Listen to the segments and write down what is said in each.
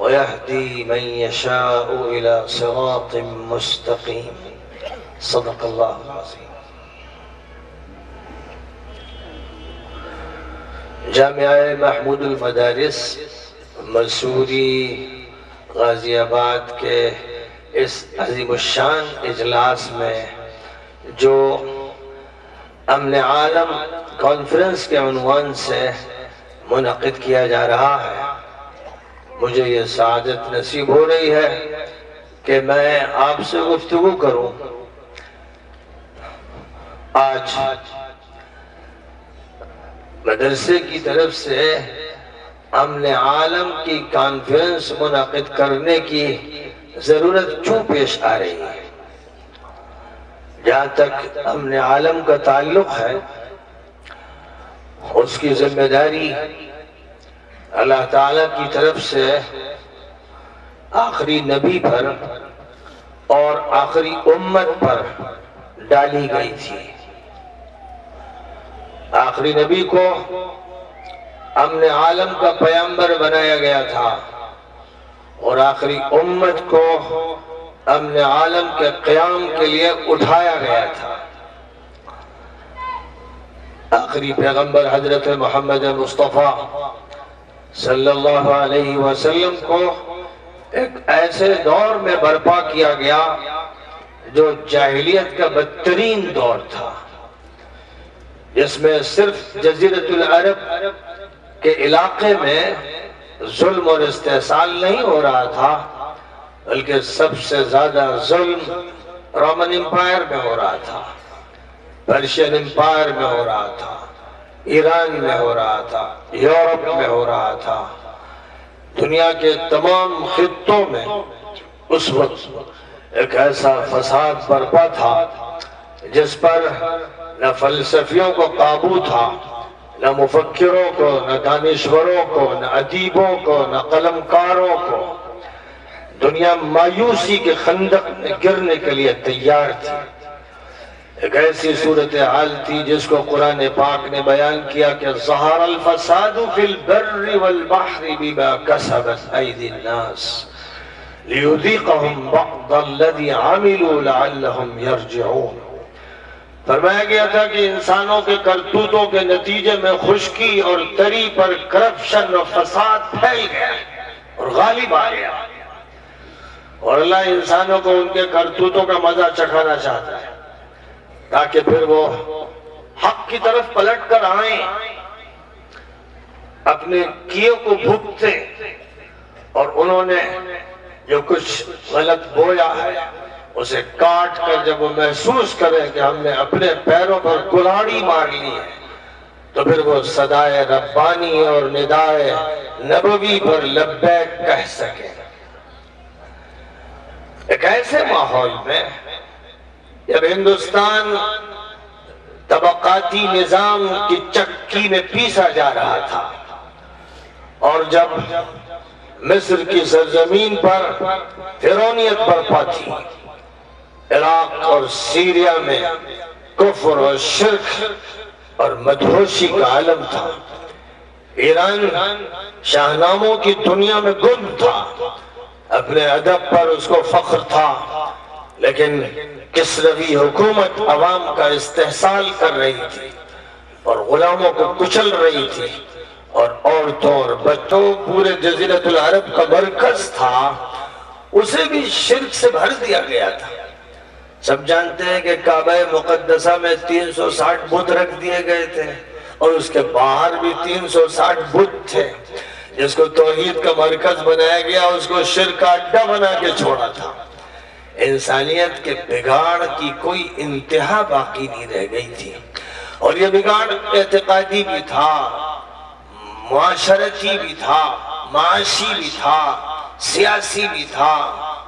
ويهدي من يشاء إلى صراط مستقيم صدق الله العظيم۔ جامعہ محمود المدارس مسوری غازی آباد کے اس عظیم الشان اجلاس میں جو امن عالم کانفرنس کے عنوان سے منعقد کیا جا رہا ہے، مجھے یہ سعادت نصیب ہو رہی ہے کہ میں آپ سے گفتگو کروں۔ آج مدرسے کی طرف سے امن عالم کی کانفرنس منعقد کرنے کی ضرورت کیوں پیش آ رہی ہے؟ جہاں تک امن عالم کا تعلق ہے، اس کی ذمہ داری اللہ تعالیٰ کی طرف سے آخری نبی پر اور آخری امت پر ڈالی گئی تھی۔ آخری نبی کو امن عالم کا پیغمبر بنایا گیا تھا اور آخری امت کو امن عالم کے قیام کے لیے اٹھایا گیا تھا۔ آخری پیغمبر حضرت محمد مصطفیٰ صلی اللہ علیہ وسلم کو ایک ایسے دور میں برپا کیا گیا جو جاہلیت کا بدترین دور تھا، جس میں صرف جزیرۃ العرب کے علاقے میں ظلم اور استحصال نہیں ہو رہا تھا، بلکہ سب سے زیادہ ظلم رومن امپائر میں ہو رہا تھا، پرشین امپائر میں ہو رہا تھا، ایران میں ہو رہا تھا، یورپ میں ہو رہا تھا، دنیا کے تمام خطوں میں اس وقت ایک ایسا فساد برپا تھا جس پر نہ فلسفیوں کو قابو تھا، نہ مفکروں کو، نہ دانشوروں کو، نہ ادیبوں کو، نہ قلمکاروں کو۔ دنیا مایوسی کے خندق میں گرنے کے لیے تیار تھی۔ ایک ایسی صورتحال تھی جس کو قرآن پاک نے بیان کیا کہ ظہر الفساد فی البر والبحر بما کسبت ایدی الناس لیذیقہم بعض الذی عملوا لعلہم یرجعون۔ فرمایا گیا تھا کہ انسانوں کے کرتوتوں کے نتیجے میں خشکی اور تری پر کرپشن اور فساد پھیل گیا اور غالب آ گیا، اور اللہ انسانوں کو ان کے کرتوتوں کا مزہ چکھانا چاہتا ہے تاکہ پھر وہ حق کی طرف پلٹ کر آئیں، اپنے کیے کو بھگتے، اور انہوں نے جو کچھ غلط بویا ہے اسے کاٹ کر جب وہ محسوس کریں کہ ہم نے اپنے پیروں پر کلاڑی مار لی ہے، تو پھر وہ صدائے ربانی اور ندائے نبوی پر لبیک کہہ سکیں۔ ایک ایسے ماحول میں جب ہندوستان طبقاتی نظام کی چکی میں پیسا جا رہا تھا، اور جب مصر کی سرزمین پر فرعونیت برپا تھی، عراق اور سیریا میں کفر اور شرک اور مدہوشی کا عالم تھا، ایران شاہناموں کی دنیا میں گم تھا، اپنے ادب پر اس کو فخر تھا، لیکن کسروی حکومت عوام کا استحصال کر رہی تھی اور غلاموں کو کچل رہی تھی، اور عورتوں اور بچوں پورے جزیرۃ العرب کا مرکز تھا، اسے بھی شرک سے بھر دیا گیا تھا۔ سب جانتے ہیں کہ کعبہ مقدسہ میں 360 بت رکھ دیے گئے تھے، اور اس کے باہر بھی 360 بت تھے۔ جس کو توحید کا مرکز بنایا گیا اس کو شرک کا اڈا بنا کے چھوڑا تھا۔ انسانیت کے بگاڑ کی کوئی انتہا باقی نہیں رہ گئی تھی، اور یہ بگاڑ اعتقادی بھی تھا، معاشرتی بھی تھا، معاشی بھی تھا، سیاسی بھی تھا،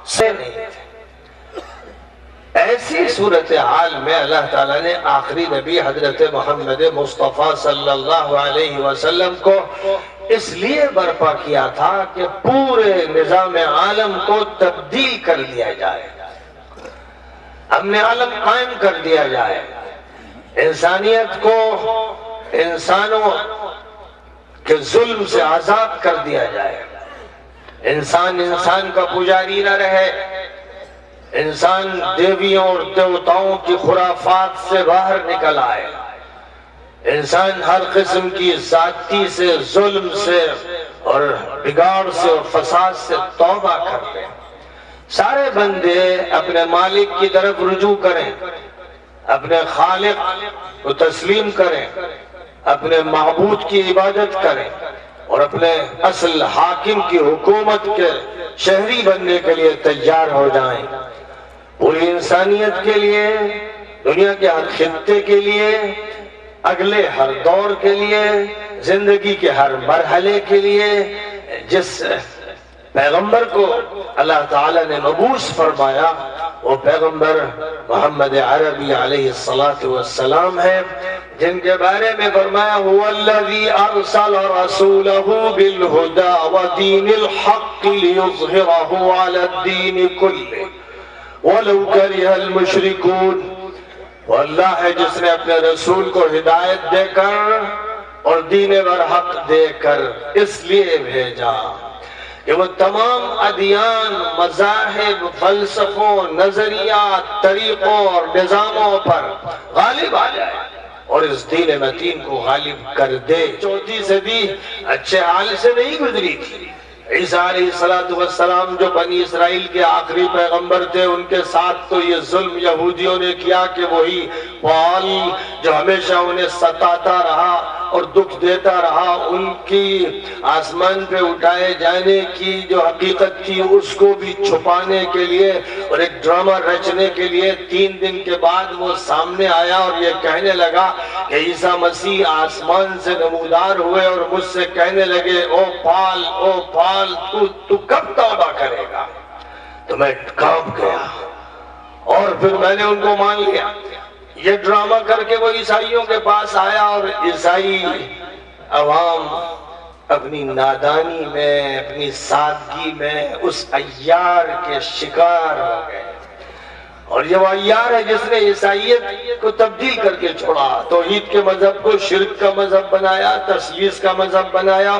سے نہیں تھے۔ ایسی صورتحال میں اللہ تعالیٰ نے آخری نبی حضرت محمد مصطفیٰ صلی اللہ علیہ وسلم کو اس لیے برپا کیا تھا کہ پورے نظام عالم کو تبدیل کر دیا جائے، امن عالم قائم کر دیا جائے، انسانیت کو انسانوں کے ظلم سے آزاد کر دیا جائے۔ انسان انسان کا پجاری نہ رہے، انسان دیویوں اور دیوتاؤں کی خرافات سے باہر نکل آئے، انسان ہر قسم کی زیادتی سے، ظلم سے اور بگاڑ سے اور فساد سے توبہ کرتے ہیں۔ سارے بندے اپنے مالک کی طرف رجوع کریں، اپنے خالق کو تسلیم کریں، اپنے معبود کی عبادت کریں اور اپنے اصل حاکم کی حکومت کے شہری بننے کے لیے تیار ہو جائیں۔ پوری انسانیت کے لیے، دنیا کے ہر خطے کے لیے، اگلے ہر دور کے لیے، زندگی کے ہر مرحلے کے لیے جس پیغمبر کو اللہ تعالیٰ نے مبعوث فرمایا وہ پیغمبر محمد عربی علیہ السلام ہے، جن کے بارے میں فرمایا هو الذي ارسل رسوله بالهدى ودين الحق ليظهره على الدين كله ولو كره المشركون۔ وہ اللہ ہے جس نے اپنے رسول کو ہدایت دے کر اور دین برحق دے کر اس لیے بھیجا کہ وہ تمام ادیان، مذاہب، فلسفوں، نظریات، طریقوں اور نظاموں پر غالب آ جائے اور اس دین متین کو غالب کر دے۔ چوتھی صدی اچھے حال سے نہیں گزری تھی۔ عیسیٰ علیہ السلام جو بنی اسرائیل کے آخری پیغمبر تھے، ان کے ساتھ تو یہ ظلم یہودیوں نے کیا کہ وہی پال جو ہمیشہ انہیں ستاتا رہا اور دکھ دیتا رہا، ان کی آسمان پہ اٹھائے جانے کی جو حقیقت تھی اس کو بھی چھپانے کے لیے اور ایک ڈرامہ رچنے کے لیے 3 دن کے بعد وہ سامنے آیا اور یہ کہنے لگا کہ عیسیٰ مسیح آسمان سے نمودار ہوئے اور مجھ سے کہنے لگے او پال تو کب توبہ کرے گا؟ تو میں کانپ گیا اور پھر میں نے ان کو مان لیا۔ یہ ڈرامہ کر کے وہ عیسائیوں کے پاس آیا اور عیسائی عوام اپنی نادانی میں، اپنی سادگی میں اس عیار کے شکار ہو گئے، اور یہ وہ عیار ہے جس نے عیسائیت کو تبدیل کر کے چھوڑا، توحید کے مذہب کو شرک کا مذہب بنایا، تثلیث کا مذہب بنایا۔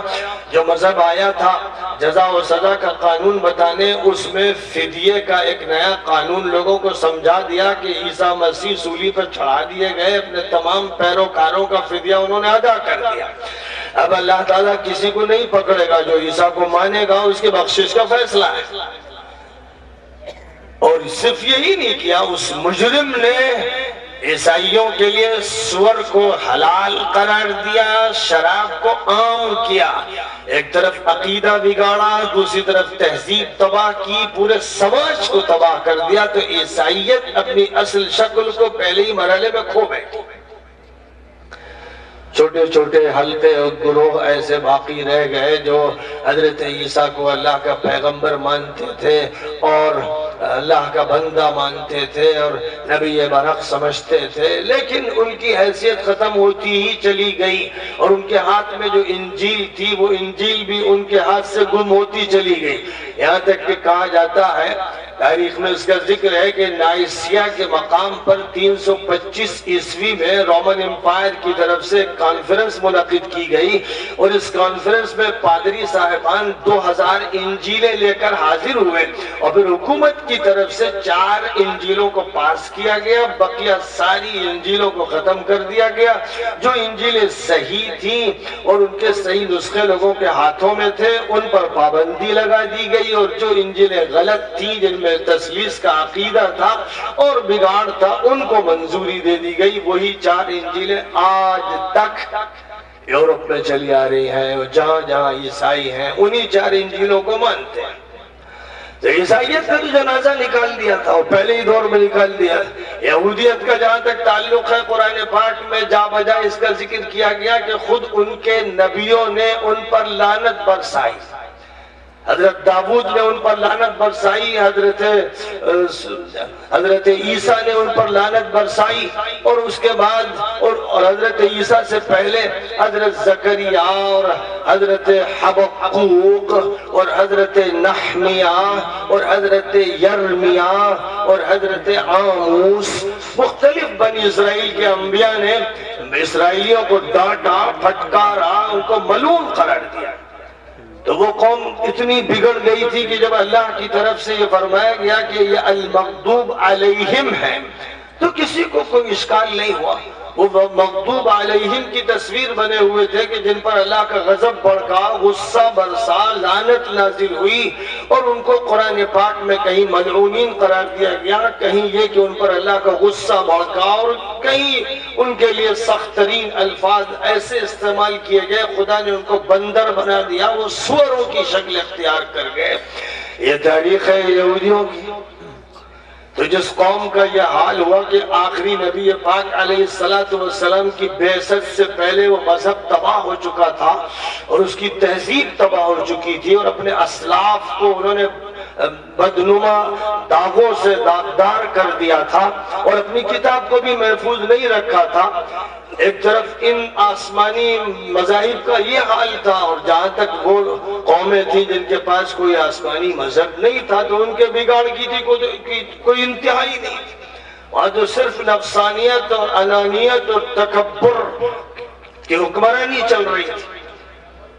جو مذہب آیا تھا جزا و سزا کا قانون بتانے، اس میں فدیے کا ایک نیا قانون لوگوں کو سمجھا دیا کہ عیسیٰ مسیح صلیب پر چڑھا دیے گئے، اپنے تمام پیروکاروں کا فدیہ انہوں نے ادا کر دیا۔ اب اللہ تعالیٰ کسی کو نہیں پکڑے گا، جو عیسیٰ کو مانے گا اس کی بخشش کا فیصلہ ہے۔ اور صرف یہی نہیں کیا، اس مجرم نے عیسائیوں کے لیے سور کو حلال قرار دیا، شراب کو عام کیا، ایک طرف عقیدہ بگاڑا، دوسری طرف تہذیب تباہ کی، پورے سماج کو تباہ کر دیا۔ تو عیسائیت اپنی اصل شکل کو پہلے ہی مرحلے میں کھو بیٹھی۔ چھوٹے چھوٹے حلقے اور گروہ ایسے باقی رہ گئے جو حضرت عیسیٰ کو اللہ کا پیغمبر مانتے تھے اور اللہ کا بندہ مانتے تھے اور نبی برحق سمجھتے تھے، لیکن ان کی حیثیت ختم ہوتی ہی چلی گئی اور ان کے ہاتھ میں جو انجیل تھی وہ انجیل بھی ان کے ہاتھ سے گم ہوتی چلی گئی۔ یہاں تک کہ کہا جاتا ہے، تاریخ میں اس کا ذکر ہے کہ نائسیا کے مقام پر 325 عیسوی میں رومن امپائر کی طرف سے کانفرنس منعقد کی گئی اور اس کانفرنس میں پادری صاحبان 2000 انجیلیں لے کر حاضر ہوئے اور پھر حکومت کی طرف سے 4 انجیلوں کو پاس کیا گیا، بقیہ ساری انجیلوں کو ختم کر دیا گیا۔ جو انجیلیں صحیح تھیں اور ان کے صحیح نسخے لوگوں کے ہاتھوں میں تھے ان پر پابندی لگا دی گئی، اور جو انجیلیں غلط تھیں جن میں تثلیث کا عقیدہ تھا اور بگاڑ تھا ان کو منظوری دے دی گئی۔ وہی 4 انجیلیں آج تک یورپ میں چلی آ رہی ہیں، اور جہاں جہاں عیسائی ہیں انہی 4 انجیلوں کو مانتے ہیں۔ تو عیسائیت کا تو جنازہ نکال دیا تھا اور پہلے ہی دور میں نکال دیا۔ یہودیت کا جہاں تک تعلق ہے، قرآن پاک میں جا بجا اس کا ذکر کیا گیا کہ خود ان کے نبیوں نے ان پر لعنت برسائی۔ حضرت داؤد نے ان پر لعنت برسائی، حضرت عیسیٰ نے ان پر لعنت برسائی، اور اس کے بعد اور حضرت عیسیٰ سے پہلے حضرت زکریا اور حضرت حبقوق اور حضرت نحمیا اور حضرت یرمیا اور حضرت آموس، مختلف بنی اسرائیل کے انبیاء نے اسرائیلیوں کو ڈانٹا، پھٹکارا، ان کو ملعون قرار دیا۔ تو وہ قوم اتنی بگڑ گئی تھی کہ جب اللہ کی طرف سے یہ فرمایا گیا کہ یہ المغضوب علیہم ہے تو کسی کو کوئی اشکال نہیں ہوا. وہ مغضوب علیہم کی تصویر بنے ہوئے تھے کہ جن پر اللہ کا غضب بڑھا، غصہ برسا، لعنت نازل ہوئی، اور ان کو قرآن پاک میں کہیں ملعونین قرار دیا گیا، کہیں یہ کہ ان پر اللہ کا غصہ بڑھا، اور کہیں ان کے لیے سخت ترین الفاظ ایسے استعمال کیے گئے خدا نے ان کو بندر بنا دیا، وہ سوروں کی شکل اختیار کر گئے. یہ تاریخ ہے یہودیوں کی. تو جس قوم کا یہ حال ہوا کہ آخری نبی پاک علیہ السلام کی بعثت سے پہلے وہ مذہب تباہ ہو چکا تھا اور اس کی تہذیب تباہ ہو چکی تھی، اور اپنے اسلاف کو انہوں نے بدنما داغوں سے داغدار کر دیا تھا اور اپنی کتاب کو بھی محفوظ نہیں رکھا تھا. ایک طرف ان آسمانی مذاہب کا یہ حال تھا، اور جہاں تک وہ قومیں تھیں جن کے پاس کوئی آسمانی مذہب نہیں تھا تو ان کے بگاڑ کی تھی کوئی انتہائی نہیں تھی. وہاں تو صرف نفسانیت اور انانیت اور تکبر کی حکمرانی چل رہی تھی.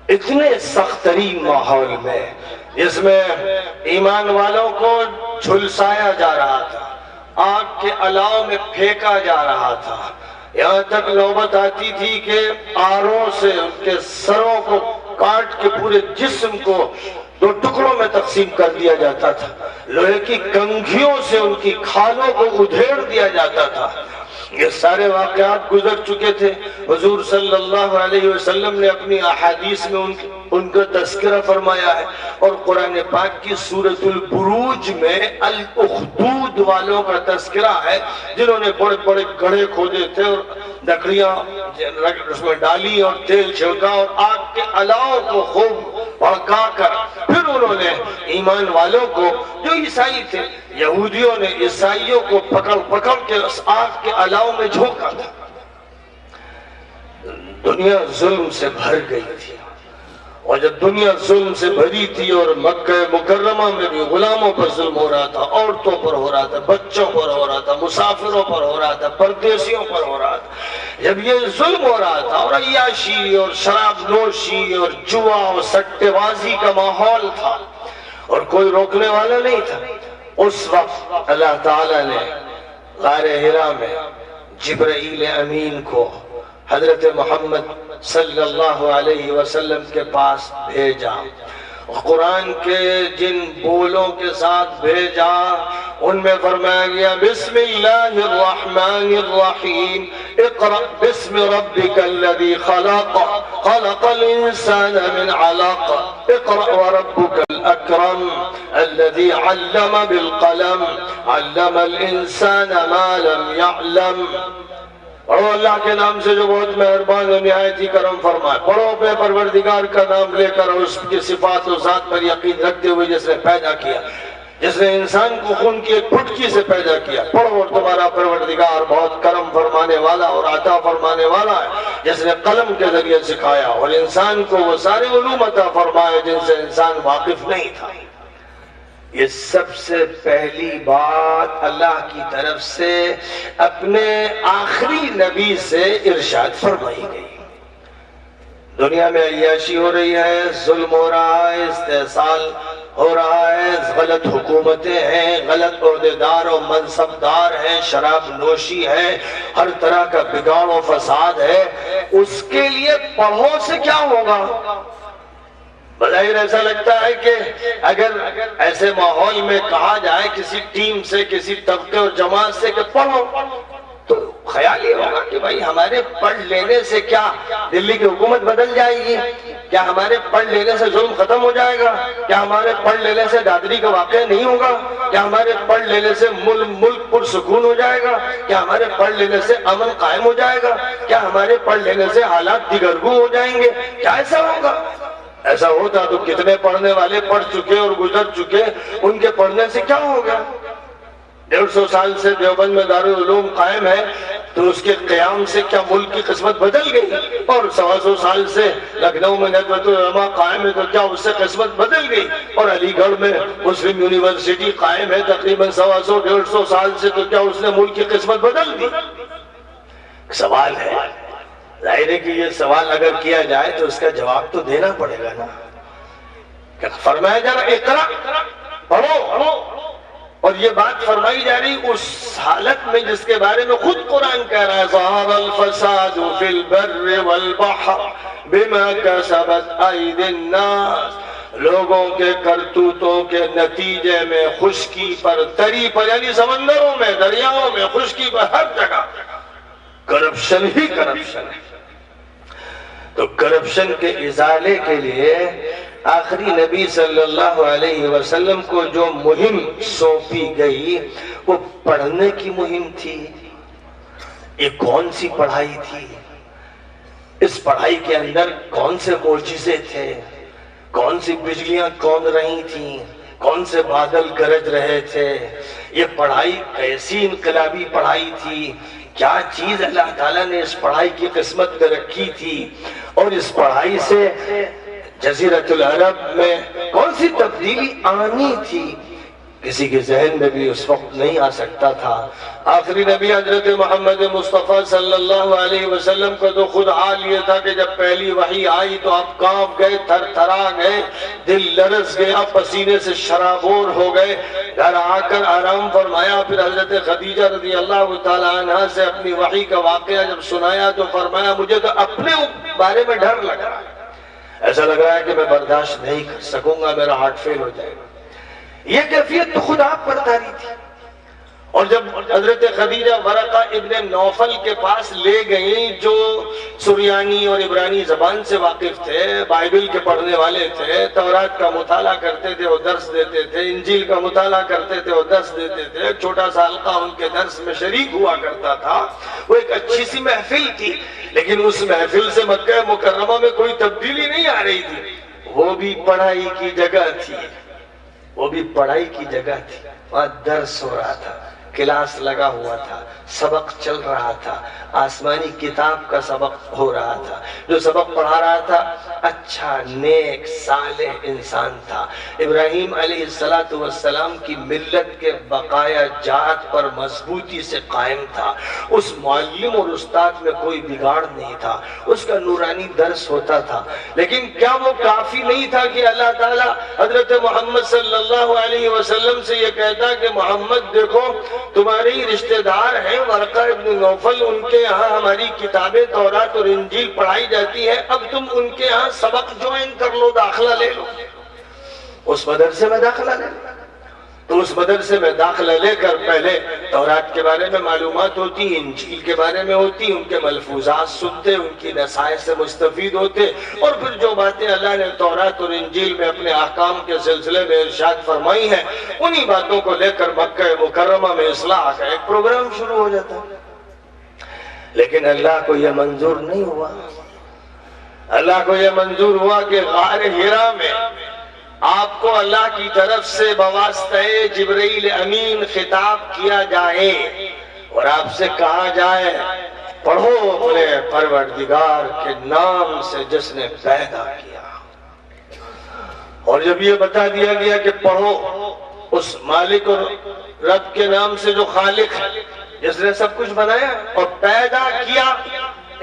اتنے سخت ترین ماحول میں جس میں ایمان والوں کو جھلسایا جا رہا تھا، آگ کے الاؤ میں پھینکا جا رہا تھا، یہاں تک نوبت آتی تھی کہ آروں سے ان کے سروں کو کاٹ کے پورے جسم کو 2 ٹکڑوں میں تقسیم کر دیا جاتا تھا، لوہے کی کنگھیوں سے ان کی کھالوں کو ادھیڑ دیا جاتا تھا. یہ سارے واقعات گزر چکے تھے. حضور صلی اللہ علیہ وسلم نے اپنی احادیث میں ان کا تذکرہ فرمایا ہے، اور قرآن پاک کی سورۃ البروج میں الاخدود والوں کا تذکرہ ہے جنہوں نے بڑے بڑے گڑھے کھودے تھے اور لکڑیاں اس میں ڈالی اور تیل چھڑکا اور آگ کے الاؤ کو خوب بھڑکا کر پھر انہوں نے ایمان والوں کو جو عیسائی تھے، یہودیوں نے عیسائیوں کو پکڑ کے اس آگ کے الاؤ میں جھونکا تھا. دنیا ظلم سے بھر گئی تھی، اور جب دنیا ظلم سے بھری تھی اور مکہ مکرمہ میں بھی غلاموں پر ظلم ہو رہا تھا، عورتوں پر ہو رہا تھا، بچوں پر ہو رہا تھا، مسافروں پر ہو رہا تھا، پردیسیوں پر ہو رہا تھا، جب یہ ظلم ہو رہا تھا اور عیاشی اور شراب نوشی اور جوا اور سٹے بازی کا ماحول تھا اور کوئی روکنے والا نہیں تھا، اس وقت اللہ تعالیٰ نے غار حرا میں جبرائیل امین کو حضرت محمد صلی اللہ علیہ وسلم کے پاس بھیجا. قرآن کے جن بولوں کے ساتھ بھیجا ان میں فرمایا گیا بسم اللہ الرحمن الرحیم اقرأ بسم ربک الذی خلق خلق الانسان من علق اقرأ وربک الاکرم الذی علم بالقلم علم الانسان ما لم يعلم. پڑھو اللہ کے نام سے جو بہت مہربان و نہایت ہی کرم فرمائے. پڑھو اپنے پروردگار کا نام لے کر اور اس کی صفات و ذات پر یقین رکھتے ہوئے جس نے پیدا کیا، جس نے انسان کو خون کی ایک پھٹکی سے پیدا کیا. پڑھو اور تمہارا پروردگار بہت کرم فرمانے والا اور عطا فرمانے والا ہے، جس نے قلم کے ذریعے سکھایا اور انسان کو وہ سارے علوم عطا فرمائے جن سے انسان واقف نہیں تھا. یہ سب سے پہلی بات اللہ کی طرف سے اپنے آخری نبی سے ارشاد فرمائی گئی. دنیا میں عیاشی ہو رہی ہے، ظلم ہو رہا ہے، استحصال ہو رہا ہے، غلط حکومتیں ہیں، غلط عہدیدار و منصبدار ہیں، شراب نوشی ہے، ہر طرح کا بگاڑ و فساد ہے. اس کے لیے پڑھو سے کیا ہوگا؟ بظاہر ایسا لگتا ہے کہ اگر ایسے ماحول میں کہا جائے کسی ٹیم سے، کسی طبقے اور جماعت سے کہ پڑھو، تو خیال یہ ہوگا کہ بھائی ہمارے پڑھ لینے سے کیا دلی کی حکومت بدل جائے گی؟ کیا ہمارے پڑھ لینے سے ظلم ختم ہو جائے گا؟ کیا ہمارے پڑھ لینے سے دادری کا واقعہ نہیں ہوگا؟ کیا ہمارے پڑھ لینے سے ملک پرسکون ہو جائے گا؟ کیا ہمارے پڑھ لینے سے امن قائم ہو جائے گا؟ کیا ہمارے پڑھ لینے سے حالات دیگرگوں ہو جائیں گے؟ کیا ایسا ہوگا؟ ایسا ہوتا تو کتنے پڑھنے والے پڑھ چکے اور گزر چکے، ان کے پڑھنے سے کیا ہو گیا؟ 150 سال سے دیوبند میں دارالعلوم قائم ہے تو اس کے قیام سے کیا ملک کی قسمت بدل گئی؟ اور 125 سال سے لکھنؤ میں ندوۃ العلماء قائم ہے تو کیا اس سے قسمت بدل گئی؟ اور علی گڑھ میں مسلم یونیورسٹی قائم ہے تقریباً 125 سال سے تو کیا اس نے ملک کی قسمت بدل دی؟ سوال ہے. ظاہر ہے کہ یہ سوال اگر کیا جائے تو اس کا جواب تو دینا پڑے گا نا. کہ فرمایا جا رہا اقرا، پڑھو، اور یہ بات فرمائی جا رہی اس حالت میں جس کے بارے میں خود قرآن کہہ رہا ہے ظہر الفساد فی البر والبحر بما کسبت ایدی الناس، لوگوں کے کرتوتوں کے نتیجے میں خشکی پر، تری پر، یعنی سمندروں میں، دریاؤں میں، خشکی پر، ہر جگہ کرپشن ہی کرپشن ہے۔ تو کرپشن کے ازالے کے لیے آخری نبی صلی اللہ علیہ وسلم کو جو مہم سونپی گئی وہ پڑھنے کی مہم تھی۔ یہ کون سی پڑھائی تھی؟ اس پڑھائی کے اندر کون سے معجزے تھے؟ کون سی بجلیاں کون رہی تھیں؟ کون سے بادل گرج رہے تھے؟ یہ پڑھائی کیسی انقلابی پڑھائی تھی؟ کیا چیز اللہ تعالیٰ نے اس پڑھائی کی قسمت میں رکھی تھی؟ اور اس پڑھائی سے جزیرۃ العرب میں کون سی تبدیلی آنی تھی؟ کسی کے ذہن میں بھی اس وقت نہیں آ سکتا تھا۔ آخری نبی حضرت محمد مصطفیٰ صلی اللہ علیہ وسلم کو تو خود حال یہ تھا کہ جب پہلی وحی آئی تو آپ کانپ گئے، تھر تھرا گئے، دل لرز گیا، پسینے سے شرابور ہو گئے۔ گھر آ کر آرام فرمایا، پھر حضرت خدیجہ رضی اللہ تعالیٰ عنہ سے اپنی وحی کا واقعہ جب سنایا تو فرمایا مجھے تو اپنے بارے میں ڈر لگ رہا ہے، ایسا لگ رہا ہے کہ میں برداشت نہیں کر سکوں گا، میرا ہارٹ فیل ہو جائے گا۔ یہ کیفیت تو خود آپ پر طاری تھی۔ اور جب حضرت خدیجہ ورقہ ابن نوفل کے پاس لے گئیں جو سریانی اور عبرانی زبان سے واقف تھے، بائبل کے پڑھنے والے تھے، تورات کا مطالعہ کرتے تھے اور درس دیتے تھے، انجیل کا مطالعہ کرتے تھے اور درس دیتے تھے، ایک چھوٹا سا حلقہ ان کے درس میں شریک ہوا کرتا تھا۔ وہ ایک اچھی سی محفل تھی، لیکن اس محفل سے مکہ مکرمہ میں کوئی تبدیلی نہیں آ رہی تھی۔ وہ بھی پڑھائی کی جگہ تھی، وہ بھی پڑھائی کی جگہ تھی، وہاں درس ہو رہا تھا، کلاس لگا ہوا تھا، سبق چل رہا تھا، آسمانی کتاب کا سبق ہو رہا تھا۔ جو سبق پڑھا رہا تھا اچھا نیک صالح انسان تھا، ابراہیم علیہ السلام کی ملت کے بقایا جات پر مضبوطی سے قائم تھا۔ اس معلم اور استاد میں کوئی بگاڑ نہیں تھا، اس کا نورانی درس ہوتا تھا۔ لیکن کیا وہ کافی نہیں تھا کہ اللہ تعالیٰ حضرت محمد صلی اللہ علیہ وسلم سے یہ کہتا کہ محمد دیکھو تمہاری رشتہ دار ہیں ورقہ ابن نوفل، ان کے یہاں ہماری کتابیں تورات اور انجیل پڑھائی جاتی ہے، اب تم ان کے یہاں سبق جوائن کر لو، داخلہ لے لو، اس مدرسے میں داخلہ لے لو۔ تو اس مدرسے میں داخلہ لے کر پہلے تورات کے بارے میں معلومات ہوتی، انجیل کے بارے میں ہوتی، ان کے ملفوظات سنتے، ان کی نصائح سے مستفید ہوتے، اور پھر جو باتیں اللہ نے تورات اور انجیل میں اپنے احکام کے سلسلے میں ارشاد فرمائی ہیں انہی باتوں کو لے کر مکہ مکرمہ میں اصلاح کا ایک پروگرام شروع ہو جاتا۔ لیکن اللہ کو یہ منظور نہیں ہوا، اللہ کو یہ منظور ہوا کہ غار حرا میں آپ کو اللہ کی طرف سے بواسطہ جبرائیل امین خطاب کیا جائے اور آپ سے کہا جائے پڑھو اپنے پروردگار کے نام سے جس نے پیدا کیا۔ اور جب یہ بتا دیا گیا کہ پڑھو اس مالک اور رب کے نام سے جو خالق ہے، جس نے سب کچھ بنایا اور پیدا کیا،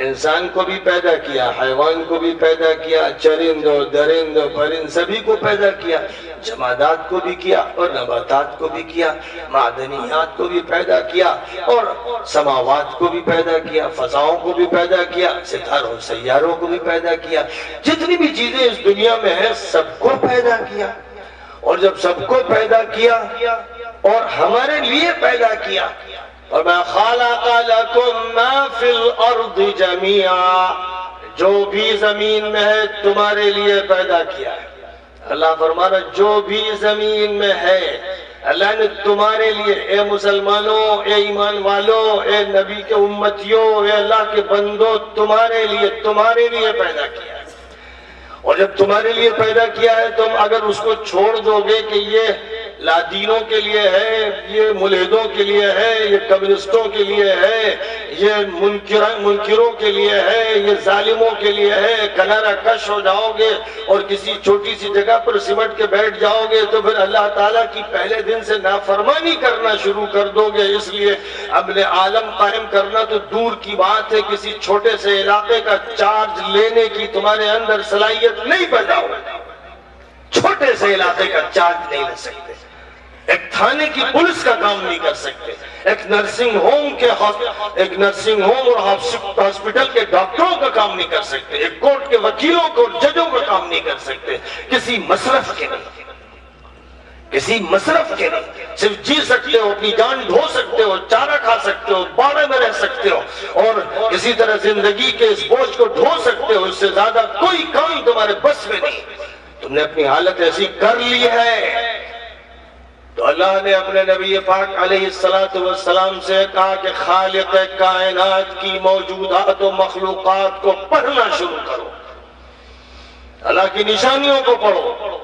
انسان کو بھی پیدا کیا، حیوان کو بھی پیدا کیا، چرند و درند و پرند سبھی کو پیدا کیا، جمادات کو بھی کیا اور نباتات کو بھی کیا، معدنیات کو بھی پیدا کیا اور سماوات کو بھی پیدا کیا، فضاؤں کو بھی پیدا کیا، ستاروں سیاروں کو بھی پیدا کیا، جتنی بھی چیزیں اس دنیا میں ہیں سب کو پیدا کیا۔ اور جب سب کو پیدا کیا اور ہمارے لیے پیدا کیا، وَمَا خَلَقَ لَكُم مَّا فِي الْأَرْضِ جَمِيعًا، جو بھی زمین میں ہے تمہارے لیے پیدا کیا ہے۔ اللہ فرما رہا جو بھی زمین میں ہے اللہ نے تمہارے لیے، اے مسلمانوں، اے ایمان والوں، اے نبی کے امتیوں، اے اللہ کے بندوں، تمہارے لیے پیدا کیا ہے۔ اور جب تمہارے لیے پیدا کیا ہے تم اگر اس کو چھوڑ دو گے کہ یہ لادینوں کے لیے ہے، یہ ملحدوں کے لیے ہے، یہ کمیونسٹوں کے لیے ہے، یہ منکروں کے لیے ہے، یہ ظالموں کے لیے ہے، کنارہ کش ہو جاؤ گے اور کسی چھوٹی سی جگہ پر سمٹ کے بیٹھ جاؤ گے تو پھر اللہ تعالیٰ کی پہلے دن سے نافرمانی کرنا شروع کر دو گے۔ اس لیے اپنے عالم قائم کرنا تو دور کی بات ہے، کسی چھوٹے سے علاقے کا چارج لینے کی تمہارے اندر صلاحیت نہیں پیدا ہوگی۔ چھوٹے سے علاقے کا چارج نہیں لے سکتے، ایک تھانے کی پولیس کا کام نہیں کر سکتے، ایک نرسنگ ہوم اور ہاسپٹل کے ڈاکٹروں کا کام نہیں کر سکتے، ایک کورٹ کے وکیلوں کو اور ججوں کا کام نہیں کر سکتے، کسی مصرف کے نہیں، کسی مصرف کے نہیں، صرف جی سکتے ہو، اپنی جان ڈھو سکتے ہو، چارہ کھا سکتے ہو، باڑے میں رہ سکتے ہو اور کسی طرح زندگی کے اس بوجھ کو ڈھو سکتے ہو، اس سے زیادہ کوئی کام تمہارے بس میں نہیں، تم نے اپنی حالت ایسی کر لی ہے۔ تو اللہ نے اپنے نبی پاک علیہ السلام سے کہا کہ خالق کائنات کی موجودات و مخلوقات کو پڑھنا شروع کرو، اللہ کی نشانیوں کو پڑھو،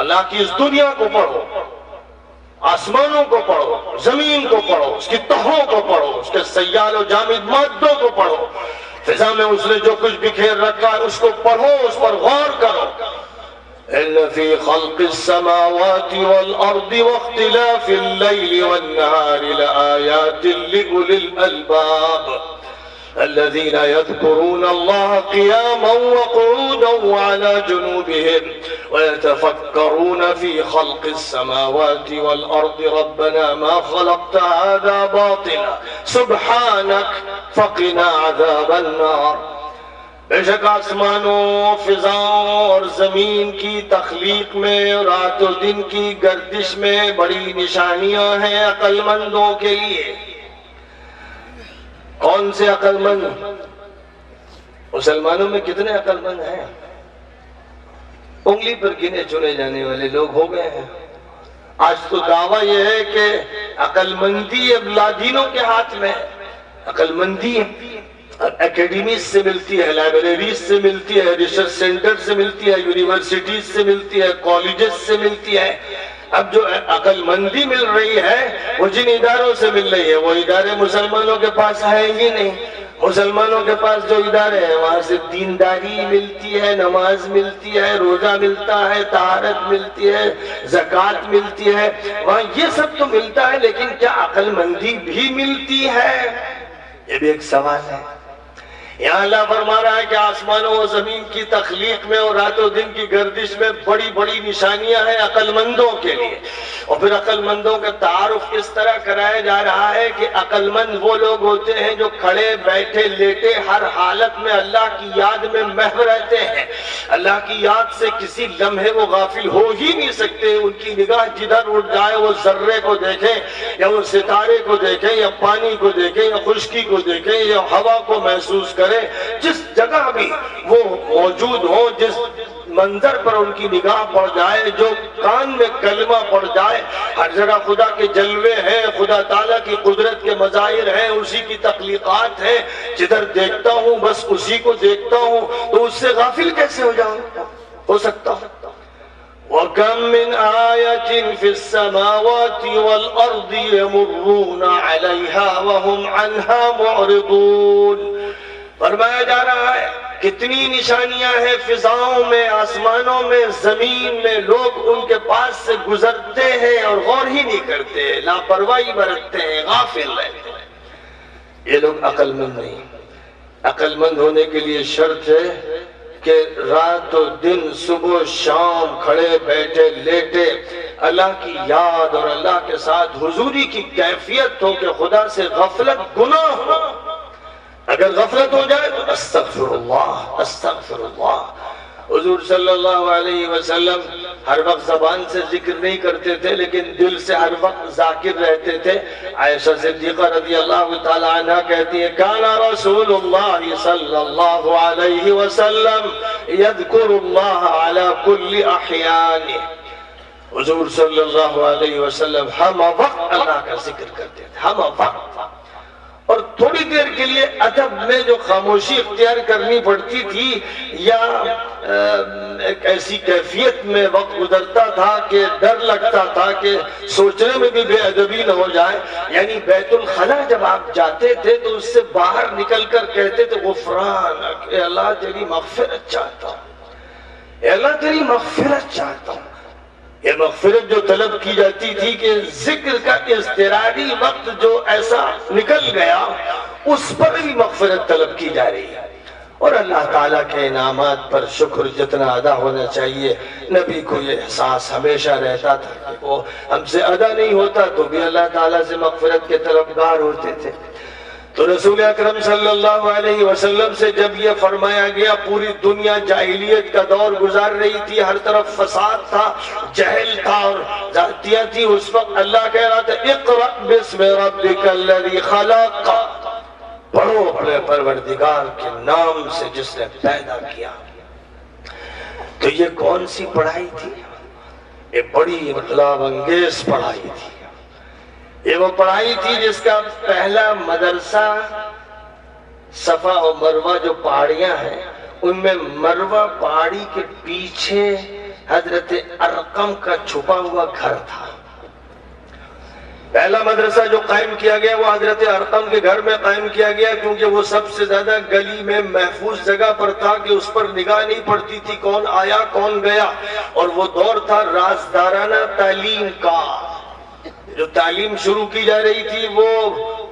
اللہ کی اس دنیا کو پڑھو، آسمانوں کو پڑھو، زمین کو پڑھو، اس کی تہوں کو پڑھو، اس کے سیال و جامد مادوں کو پڑھو، فضا میں اس نے جو کچھ بکھیر رکھا ہے اس کو پڑھو، اس پر غور کرو۔ ان فی خلق السماوات والارض واختلاف اللیل والنہار لآیات لأولی الالباب الذين يذكرون الله قياما وقعودا وعلى جنوبهم ويتفكرون في خلق السماوات والأرض ربنا ما خلقت هذا باطلا سبحانك فقنا عذاب النار۔ بے شک آسمانوں، فضاؤں اور زمین کی تخلیق میں، رات و دن کی گردش میں بڑی نشانیاں ہیں عقل مندوں کے لیے۔ کون سے عقل مند؟ مسلمانوں میں کتنے عقل مند ہیں؟ انگلی پر گنے چنے جانے والے لوگ ہو گئے ہیں۔ آج تو دعویٰ یہ ہے کہ عقل مندی اب لادینوں کے ہاتھ میں ہے۔ عقل مندی اکیڈمیز سے ملتی ہے، لائبریریز سے ملتی ہے، ریسرچ سینٹر سے ملتی ہے، یونیورسٹیز سے ملتی ہے، کالجز سے ملتی ہے۔ اب جو عقل مندی مل رہی ہے وہ جن اداروں سے مل رہی ہے، وہ ادارے مسلمانوں کے پاس ہیں ہی نہیں۔ مسلمانوں کے پاس جو ادارے ہیں وہاں سے دینداری ملتی ہے، نماز ملتی ہے، روزہ ملتا ہے، طہارت ملتی ہے، زکوٰۃ ملتی ہے، وہاں یہ سب تو ملتا ہے، لیکن کیا عقل مندی بھی ملتی ہے؟ یہ بھی ایک سوال ہے۔ یہاں اللہ فرما رہا ہے کہ آسمانوں و زمین کی تخلیق میں اور رات و دن کی گردش میں بڑی بڑی نشانیاں ہیں عقل مندوں کے لیے، اور پھر عقل مندوں کا تعارف اس طرح کرایا جا رہا ہے کہ عقل مند وہ لوگ ہوتے ہیں جو کھڑے بیٹھے لیٹے ہر حالت میں اللہ کی یاد میں محو رہتے ہیں، اللہ کی یاد سے کسی لمحے وہ غافل ہو ہی نہیں سکتے۔ ان کی نگاہ جدھر اٹھ جائے وہ ذرے کو دیکھیں یا وہ ستارے کو دیکھیں یا پانی کو دیکھیں یا خشکی کو دیکھیں یا ہوا کو محسوس کریں، جس جگہ بھی وہ موجود ہو، جس منظر پر ان کی نگاہ پڑ جائے، جو کان میں کلمہ پڑ جائے، ہر جگہ خدا کے جلوے ہیں، خدا تعالیٰ کی قدرت کے مظاہر ہیں، اسی کی تخلیقات ہیں، جدھر دیکھتا ہوں بس اسی کو دیکھتا ہوں، تو اس سے غافل کیسے ہو جاؤں؟ ہو سکتا وَكَم مِّنْ آيَةٍ فِي السَّمَاوَاتِ وَالْأَرْضِ يَمُرُّونَ عَلَيْهَا وَهُمْ عَنْهَا مُعْرِضُونَ۔ فرمایا جا رہا ہے کتنی نشانیاں ہیں فضاؤں میں، آسمانوں میں، زمین میں، لوگ ان کے پاس سے گزرتے ہیں اور غور ہی نہیں کرتے، لاپرواہی برتتے ہیں، غافل رہتے ہیں۔ یہ لوگ عقل مند نہیں۔ عقل مند ہونے کے لیے شرط ہے کہ رات و دن، صبح و شام کھڑے بیٹھے لیٹے اللہ کی یاد اور اللہ کے ساتھ حضوری کی کیفیت ہو کہ خدا سے غفلت گناہ ہو۔ اگر غفلت ہو جائے تو استغفر اللہ استغفر اللہ۔ حضور صلی اللہ علیہ وسلم ہر وقت زبان سے ذکر نہیں کرتے تھے لیکن دل سے ہر وقت ذاکر رہتے تھے۔ عائشہ صدیقہ رضی اللہ تعالی عنہ کہتی ہے کان رسول اللہ صلی اللہ علیہ وسلم یذکر اللہ علی کل احیانہ۔ حضور صلی اللہ علیہ وسلم ہم وقت اللہ کا ذکر کرتے تھے، ہم وقت، اور تھوڑی دیر کے لیے ادب میں جو خاموشی اختیار کرنی پڑتی تھی یا ایک ایسی کیفیت میں وقت گزرتا تھا کہ ڈر لگتا تھا کہ سوچنے میں بھی بے ادبی نہ ہو جائے۔ یعنی بیت الخلا جب آپ جاتے تھے تو اس سے باہر نکل کر کہتے تھے غفرانک، اے اللہ تیری مغفرت چاہتا ہوں، اے اللہ تیری مغفرت چاہتا ہوں۔ یہ مغفرت جو طلب کی جاتی تھی کہ ذکر کا اضطراری وقت جو ایسا نکل گیا اس پر بھی مغفرت طلب کی جا رہی ہے۔ اور اللہ تعالیٰ کے انعامات پر شکر جتنا ادا ہونا چاہیے، نبی کو یہ احساس ہمیشہ رہتا تھا کہ وہ ہم سے ادا نہیں ہوتا تو بھی اللہ تعالیٰ سے مغفرت کے طلبگار ہوتے تھے۔ تو رسول اکرم صلی اللہ علیہ وسلم سے جب یہ فرمایا گیا، پوری دنیا جاہلیت کا دور گزار رہی تھی، ہر طرف فساد تھا، جہل تھا اور ذاتیہ تھی، اس وقت اللہ کہہ رہا تھا اقرأ بسم ربک الذی خلق، پڑھو اپنے پروردگار کے نام سے جس نے پیدا کیا۔ تو یہ کون سی پڑھائی تھی؟ یہ بڑی انقلاب انگیز پڑھائی تھی۔ یہ وہ پڑھائی تھی جس کا پہلا مدرسہ صفا اور مروہ جو پہاڑیاں ہیں، ان میں مروہ پہاڑی کے پیچھے حضرت ارقم کا چھپا ہوا گھر تھا۔ پہلا مدرسہ جو قائم کیا گیا وہ حضرت ارقم کے گھر میں قائم کیا گیا، کیونکہ وہ سب سے زیادہ گلی میں محفوظ جگہ پر تھا کہ اس پر نگاہ نہیں پڑتی تھی کون آیا کون گیا، اور وہ دور تھا رازدارانہ تعلیم کا۔ جو تعلیم شروع کی جا رہی تھی وہ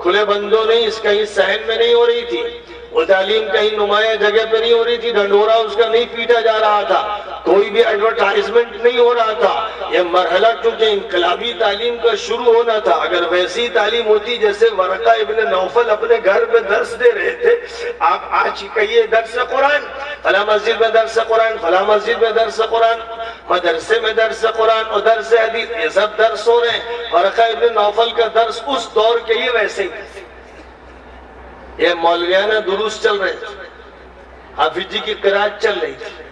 کھلے بندوں نہیں، اس کہیں صحن میں نہیں ہو رہی تھی، وہ تعلیم کہیں نمایاں جگہ پہ نہیں ہو رہی تھی، ڈھنڈورا اس کا نہیں پیٹا جا رہا تھا، کوئی بھی ایڈورٹائزمنٹ نہیں ہو رہا تھا۔ یہ مرحلہ چونکہ انقلابی تعلیم کا شروع ہونا تھا، اگر ویسی تعلیم ہوتی جیسے ورقہ ابن نوفل اپنے گھر میں درس دے رہے تھے، آپ آج کہیے درس قرآن، فلاں مسجد میں درس قرآن، فلاں مسجد میں درس قرآن، مدرسے میں درس قرآن اور درس حدیث، یہ سب درس ہو رہے ہیں۔ ورقہ ابن نوفل کا درس اس دور کے لیے ویسے ہی تھے، یہ مولویانہ دروس چل رہے تھے، حافظ جی کی قرات چل رہی تھی،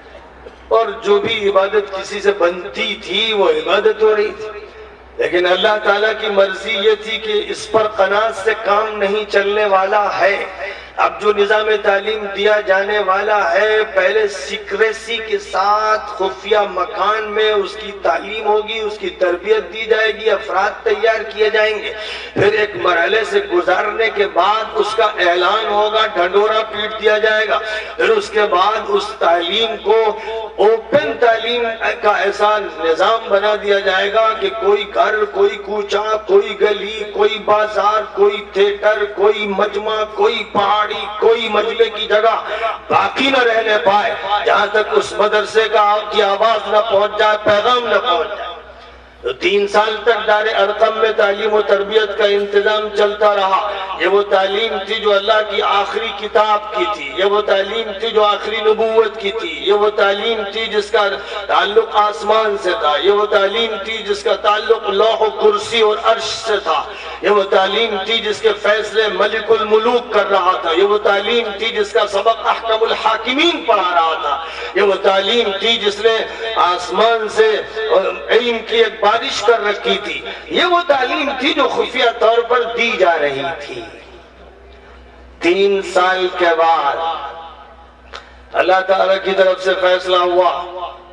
اور جو بھی عبادت کسی سے بنتی تھی وہ عبادت ہو رہی تھی۔ لیکن اللہ تعالیٰ کی مرضی یہ تھی کہ اس پر قناعت سے کام نہیں چلنے والا ہے۔ اب جو نظام تعلیم دیا جانے والا ہے، پہلے سیکریسی کے ساتھ خفیہ مکان میں اس کی تعلیم ہوگی، اس کی تربیت دی جائے گی، افراد تیار کیے جائیں گے، پھر ایک مرحلے سے گزارنے کے بعد اس کا اعلان ہوگا، ڈھنڈورا پیٹ دیا جائے گا، پھر اس کے بعد اس تعلیم کو اوپن تعلیم کا ایسا نظام بنا دیا جائے گا کہ کوئی گھر، کوئی کوچہ، کوئی گلی، کوئی بازار، کوئی تھیٹر، کوئی مجمع، کوئی پہاڑی، کوئی مجمع کی جگہ باقی نہ رہنے پائے جہاں تک اس مدرسے کی آواز نہ پہنچ جائے، پیغام نہ پہنچ جائے۔ تو 3 سال تک دار ارقم میں تعلیم و تربیت کا انتظام چلتا رہا۔ یہ وہ تعلیم تھی جو اللہ کی آخری کتاب کی تھی، یہ وہ تعلیم تھی جو آخری نبوت کی تھی، یہ وہ تعلیم تھی جس کا تعلق آسمان سے تھا، یہ وہ تعلیم تھی جس کا تعلق لوح و کرسی اور عرش سے تھا، یہ وہ تعلیم تھی جس کے فیصلے ملک الملوک کر رہا تھا، یہ وہ تعلیم تھی جس کا سبق احکم الحاکمین پڑھا رہا تھا، یہ وہ تعلیم تھی جس نے آسمان سے علم کی ایک بارش کر رکھی تھی، یہ وہ تعلیم تھی جو خفیہ طور پر دی جا رہی تھی۔ 3 سال کے بعد اللہ تعالیٰ کی طرف سے فیصلہ ہوا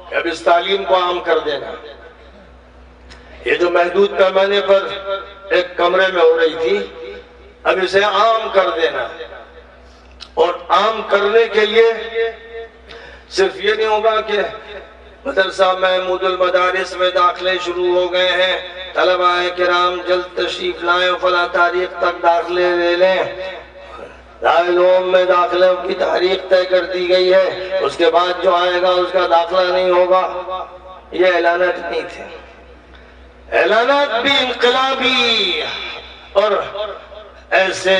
کہ اب اس تعلیم کو عام کر دینا۔ یہ جو محدود پیمانے پر ایک کمرے میں ہو رہی تھی، اب اسے عام کر دینا، اور عام کرنے کے لیے صرف یہ نہیں ہوگا کہ مدرسہ محمود المدارس میں داخلے شروع ہو گئے ہیں، طلباء کرام جلد تشریف لائیں، فلاں تاریخ تک داخلے لے لیں، دارالعلوم میں داخلوں کی تاریخ طے کر دی گئی ہے، اس کے بعد جو آئے گا اس کا داخلہ نہیں ہوگا۔ یہ اعلانات نہیں تھے، اعلانات بھی انقلابی اور ایسے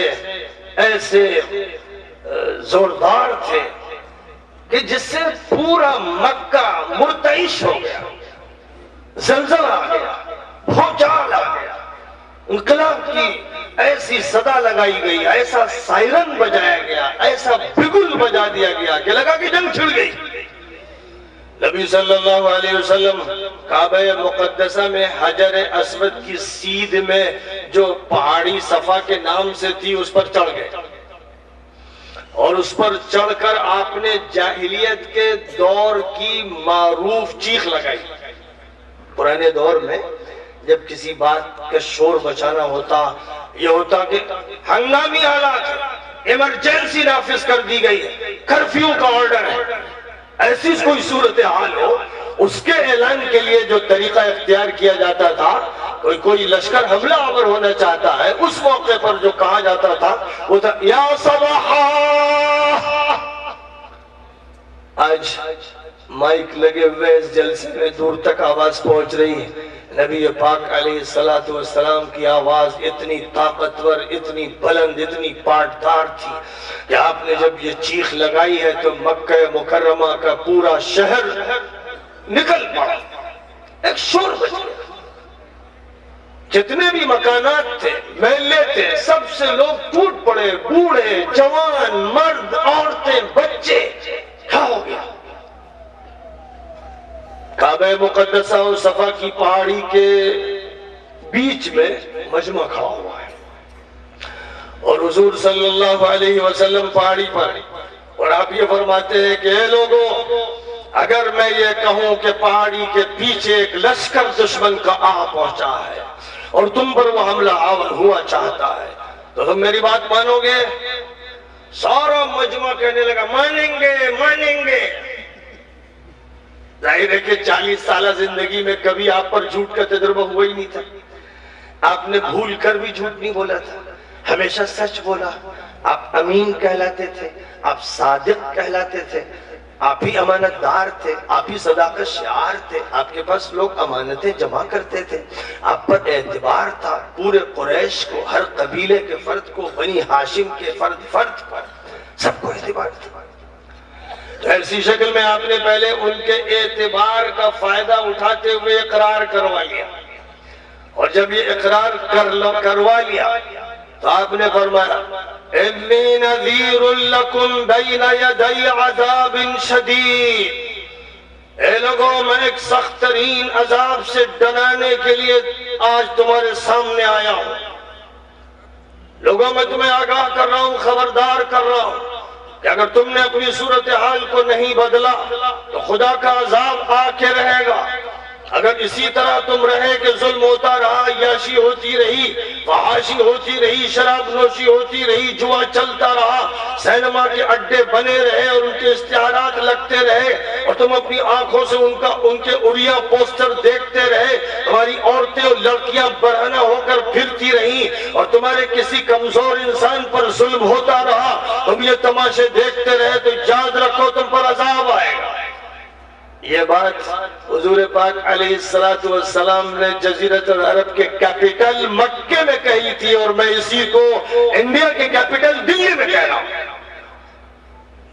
زوردار تھے کہ جس سے پورا مکہ مرتعش ہو گیا، زلزلہ آ گیا، بھونچال آ گیا، انقلاب کی ایسی صدا لگائی گئی، ایسا سائرن بجایا گیا، ایسا بگل بجا دیا گیا کہ لگا کہ جنگ چھڑ گئی۔ نبی صلی اللہ علیہ وسلم کعبہ مقدسہ میں حجر اسود کی سیدھ میں جو پہاڑی صفا کے نام سے تھی اس پر چڑھ گئے، اور اس پر چڑھ کر آپ نے جاہلیت کے دور کی معروف چیخ لگائی۔ پرانے دور میں جب کسی بات کا شور بچانا ہوتا، یہ ہوتا کہ ہنگامی حالات، ایمرجنسی نافذ کر دی گئی ہے، کرفیو کا آرڈر ہے، ایسی کوئی صورتحال ہو، اس کے اعلان کے لیے جو طریقہ اختیار کیا جاتا تھا، کوئی لشکر حملہ آور ہونا چاہتا ہے، اس موقع پر جو کہا جاتا تھا وہ تھا یا صباحا، آج مائک لگے ہوئے اس جلسے میں دور تک آواز پہنچ رہی ہے. نبی پاک علیہ السلام کی آواز اتنی طاقتور، اتنی بلند، اتنی پاٹدار تھی کہ آپ نے جب یہ چیخ لگائی ہے تو مکہ مکرمہ کا پورا شہر نکل پڑا، ایک شور بچ گیا. جتنے بھی مکانات تھے، محلے تھے، سب سے لوگ ٹوٹ پڑے، بوڑھے، جوان، مرد، عورتیں، بچے. کیا ہو گیا؟ کعبہ مقدسہ اور صفا کی پہاڑی کے بیچ میں مجمع کھڑا ہوا ہے اور حضور صلی اللہ علیہ وسلم پہاڑی پر، اور آپ یہ فرماتے ہیں کہ اے لوگوں، اگر میں یہ کہوں کہ پہاڑی کے پیچھے ایک لشکر دشمن کا آ پہنچا ہے اور تم پر وہ حملہ آور ہوا چاہتا ہے تو تم میری بات مانو گے؟ سارا مجمع کہنے لگا مانیں گے مانیں گے. ظاہر ہے کہ 40 سالہ زندگی میں کبھی آپ پر جھوٹ کا تجربہ ہوا ہی نہیں تھا. آپ نے بھول کر بھی جھوٹ نہیں بولا تھا، ہمیشہ سچ بولا. آپ امین کہلاتے تھے، آپ صادق کہلاتے تھے، آپ ہی امانت دار تھے، آپ ہی صداقت شعار تھے. آپ کے پاس لوگ امانتیں جمع کرتے تھے، آپ پر اعتبار تھا. پورے قریش کو، ہر قبیلے کے فرد کو، بنی ہاشم کے فرد پر سب کو اعتبار تھا. تو ایسی شکل میں آپ نے پہلے ان کے اعتبار کا فائدہ اٹھاتے ہوئے اقرار کروا لیا، اور جب یہ اقرار کروا لیا تو آپ نے فرمایا انی نذیر لکم بین یدی عذاب شدید. اے لوگوں، میں ایک سخت ترین عذاب سے ڈرانے کے لیے آج تمہارے سامنے آیا ہوں. لوگوں، میں تمہیں آگاہ کر رہا ہوں، خبردار کر رہا ہوں کہ اگر تم نے اپنی صورتحال کو نہیں بدلا تو خدا کا عذاب آ کے رہے گا. اگر اسی طرح تم رہے کہ ظلم ہوتا رہا، عیاشی ہوتی رہی، فحاشی ہوتی رہی، شراب نوشی ہوتی رہی، جوا چلتا رہا، سینما کے اڈے بنے رہے اور ان کے اشتہارات لگتے رہے اور تم اپنی آنکھوں سے ان کے اڑیا پوسٹر دیکھتے رہے، تمہاری عورتیں اور لڑکیاں برہنہ ہو کر پھرتی رہیں اور تمہارے کسی کمزور انسان پر ظلم ہوتا رہا، تم یہ تماشے دیکھتے رہے، تو یاد رکھو تم پر عذاب آئے گا. یہ بات حضور پاک علیہ السلام نے جزیرۃ العرب کے کیپٹل مکے میں کہی تھی، اور میں اسی کو انڈیا کے کیپٹل دلی میں کہہ رہا ہوں.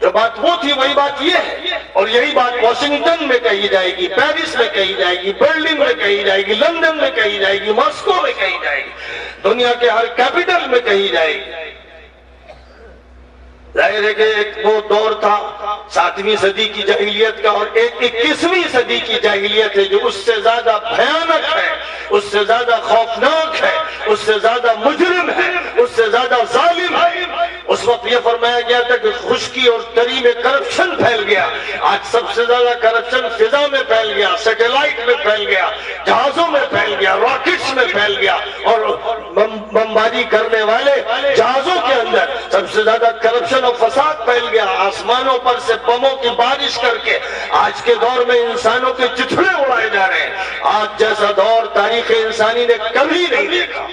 جو بات وہ تھی وہی بات یہ ہے، اور یہی بات واشنگٹن میں کہی جائے گی، پیرس میں کہی جائے گی، برلن میں کہی جائے گی، لندن میں کہی جائے گی، ماسکو میں کہی جائے گی، دنیا کے ہر کیپٹل میں کہی جائے گی. ظاہر ہے کہ ایک وہ دور تھا 7ویں صدی کی جاہلیت کا، اور ایک 21ویں صدی کی جاہلیت ہے جو اس سے زیادہ بھیانک ہے، اس سے زیادہ خوفناک ہے، اس سے زیادہ مجرم ہے، اس سے زیادہ ظالم ہے. اس وقت یہ فرمایا گیا تھا کہ خشکی اور تری میں کرپشن پھیل گیا. آج سب سے زیادہ کرپشن فضا میں پھیل گیا، سیٹلائٹ میں پھیل گیا، جہازوں میں پھیل گیا، راکٹس میں پھیل گیا، اور بمباری کرنے والے جہازوں کے اندر سب سے زیادہ کرپشن اور فساد پھیل گیا. آسمانوں پر سے بموں کی بارش کر کے آج کے دور میں انسانوں کے چتھڑے اڑائے جا رہے ہیں. آج جیسا دور تاریخ انسانی نے کبھی نہیں دیکھا.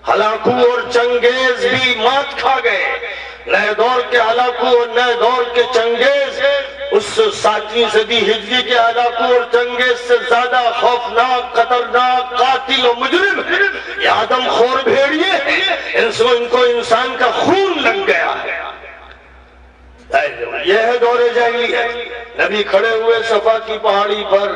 ہلاکو اور چنگیز بھی مات کھا گئے. نئے دور کے ہلاکو اور نئے دور کے چنگیز اس 7ویں صدی ہجری کے ہلاکو اور چنگیز سے زیادہ خوفناک، خطرناک، قاتل و مجرم یہ آدم خور بھیڑیے ہیں. ان کو انسان کا خون لگ گیا ہے. یہ ہے دور جاہلیت. نبی کھڑے ہوئے صفا کی پہاڑی پر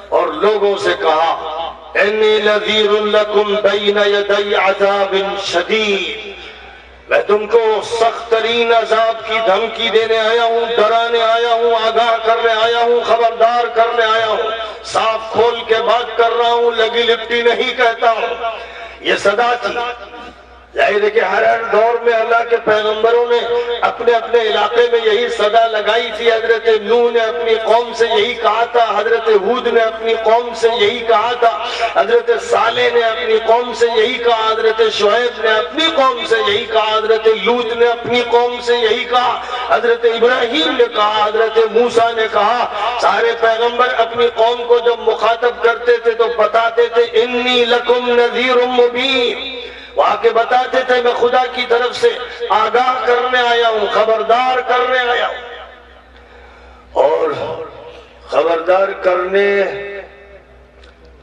اور لوگوں سے کہا انی نذیر لکم بین یدی عذاب شدید. میں تم کو سخت ترین عذاب کی دھمکی دینے آیا ہوں، ڈرانے آیا ہوں، آگاہ کرنے آیا ہوں، خبردار کرنے آیا ہوں. صاف کھول کے بات کر رہا ہوں، لگی لپٹی نہیں کہتا ہوں. یہ صدا تھی. ظاہر ہے کہ ہر دور میں اللہ کے پیغمبروں نے اپنے اپنے علاقے میں یہی صدا لگائی تھی. حضرت نوح نے اپنی قوم سے یہی کہا تھا، حضرت ہود نے اپنی قوم سے یہی کہا تھا، حضرت صالح نے اپنی قوم سے یہی کہا، حضرت شعیب نے اپنی قوم سے یہی کہا، حضرت لوط نے اپنی قوم سے یہی کہا، حضرت ابراہیم نے کہا، حضرت موسیٰ نے کہا. سارے پیغمبر اپنی قوم کو جب مخاطب کرتے تھے تو بتاتے تھے انی لکم نذیر مبین. وہاں کے بتاتے تھے میں خدا کی طرف سے آگاہ کرنے آیا ہوں، خبردار کرنے آیا ہوں. اور خبردار کرنے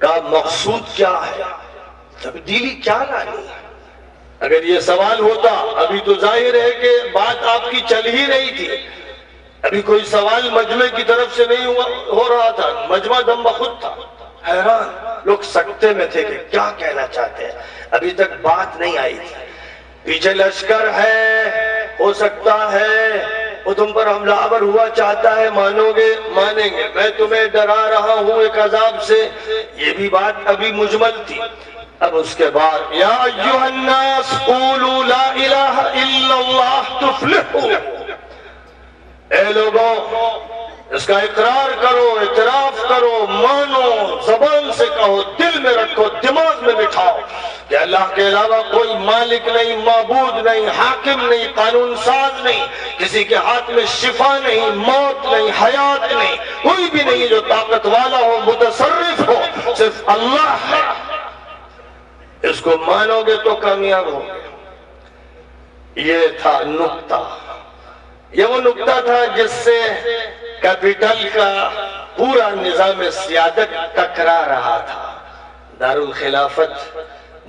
کا مقصود کیا ہے، تبدیلی کیا لانی ہے؟ اگر یہ سوال ہوتا، ابھی تو ظاہر ہے کہ بات آپ کی چل ہی رہی تھی، ابھی کوئی سوال مجمع کی طرف سے نہیں ہو رہا تھا، مجمع دم بخود تھا، حیران لوگ سکتے میں تھے کہ کیا کہنا چاہتے ہیں، ابھی تک بات نہیں آئی تھی۔ پیچھے لشکر ہے، ہو سکتا ہے وہ تم پر حملہ آور ہوا چاہتا ہے، مانو گے؟ مانیں گے۔ میں تمہیں ڈرا رہا ہوں ایک عذاب سے، یہ بھی بات ابھی مجمل تھی۔ اب اس کے بعد یا ایھا الناس قولوا لا الہ الا اللہ تفلحوا، اے لوگوں اس کا اقرار کرو، اعتراف کرو، مانو، زبان سے کہو، دل میں رکھو، دماغ میں بٹھاؤ کہ اللہ کے علاوہ کوئی مالک نہیں، معبود نہیں، حاکم نہیں، قانون ساز نہیں، کسی کے ہاتھ میں شفا نہیں، موت نہیں، حیات نہیں، کوئی بھی نہیں جو طاقت والا ہو، متصرف ہو، صرف اللہ ہے۔ اس کو مانو گے تو کامیاب ہو گے۔ یہ تھا نقطہ، یہ وہ نقطہ تھا جس سے کیپٹل کا پورا نظام سیادت ٹکرا رہا تھا۔ دارالخلافت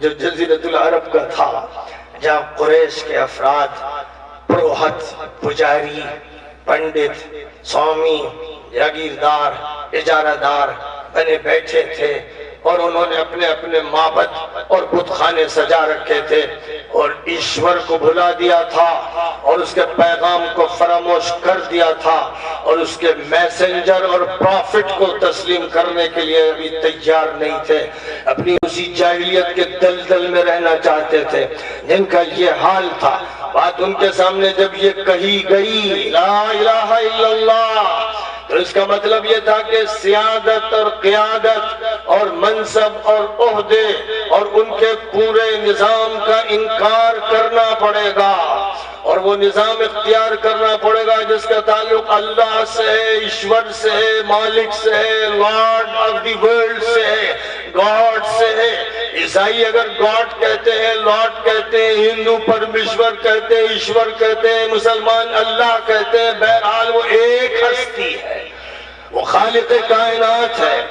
جو جزیرۃ العرب کا تھا، جہاں قریش کے افراد، پروہت، پجاری، پنڈت، سوامی، جاگیردار، اجارہ دار بنے بیٹھے تھے، اور انہوں نے اپنے اپنے معبد اور بت خانے سجا رکھے تھے، اور ایشور کو بھلا دیا تھا، اور اس کے پیغام کو فراموش کر دیا تھا، اور اس کے میسنجر اور پروفٹ کو تسلیم کرنے کے لیے ابھی تیار نہیں تھے، اپنی اسی جاہلیت کے دلدل میں رہنا چاہتے تھے جن کا یہ حال تھا۔ بات ان کے سامنے جب یہ کہی گئی لا الہ الا اللہ، تو اس کا مطلب یہ تھا کہ سیادت اور قیادت اور منصب اور عہدے اور ان کے پورے نظام کا انکار کرنا پڑے گا، اور وہ نظام اختیار کرنا پڑے گا جس کا تعلق اللہ سے ہے، ایشور سے ہے، مالک سے ہے، لارڈ آف دی ورلڈ سے ہے، گاڈ سے ہے۔ عیسائی اگر گاڈ کہتے ہیں، لارڈ کہتے ہیں، ہندو پرمیشور کہتے ہیں، ایشور کہتے ہیں، مسلمان اللہ کہتے ہیں، بہرحال وہ ایک ہستی ہے، وہ خالق کائنات ہے،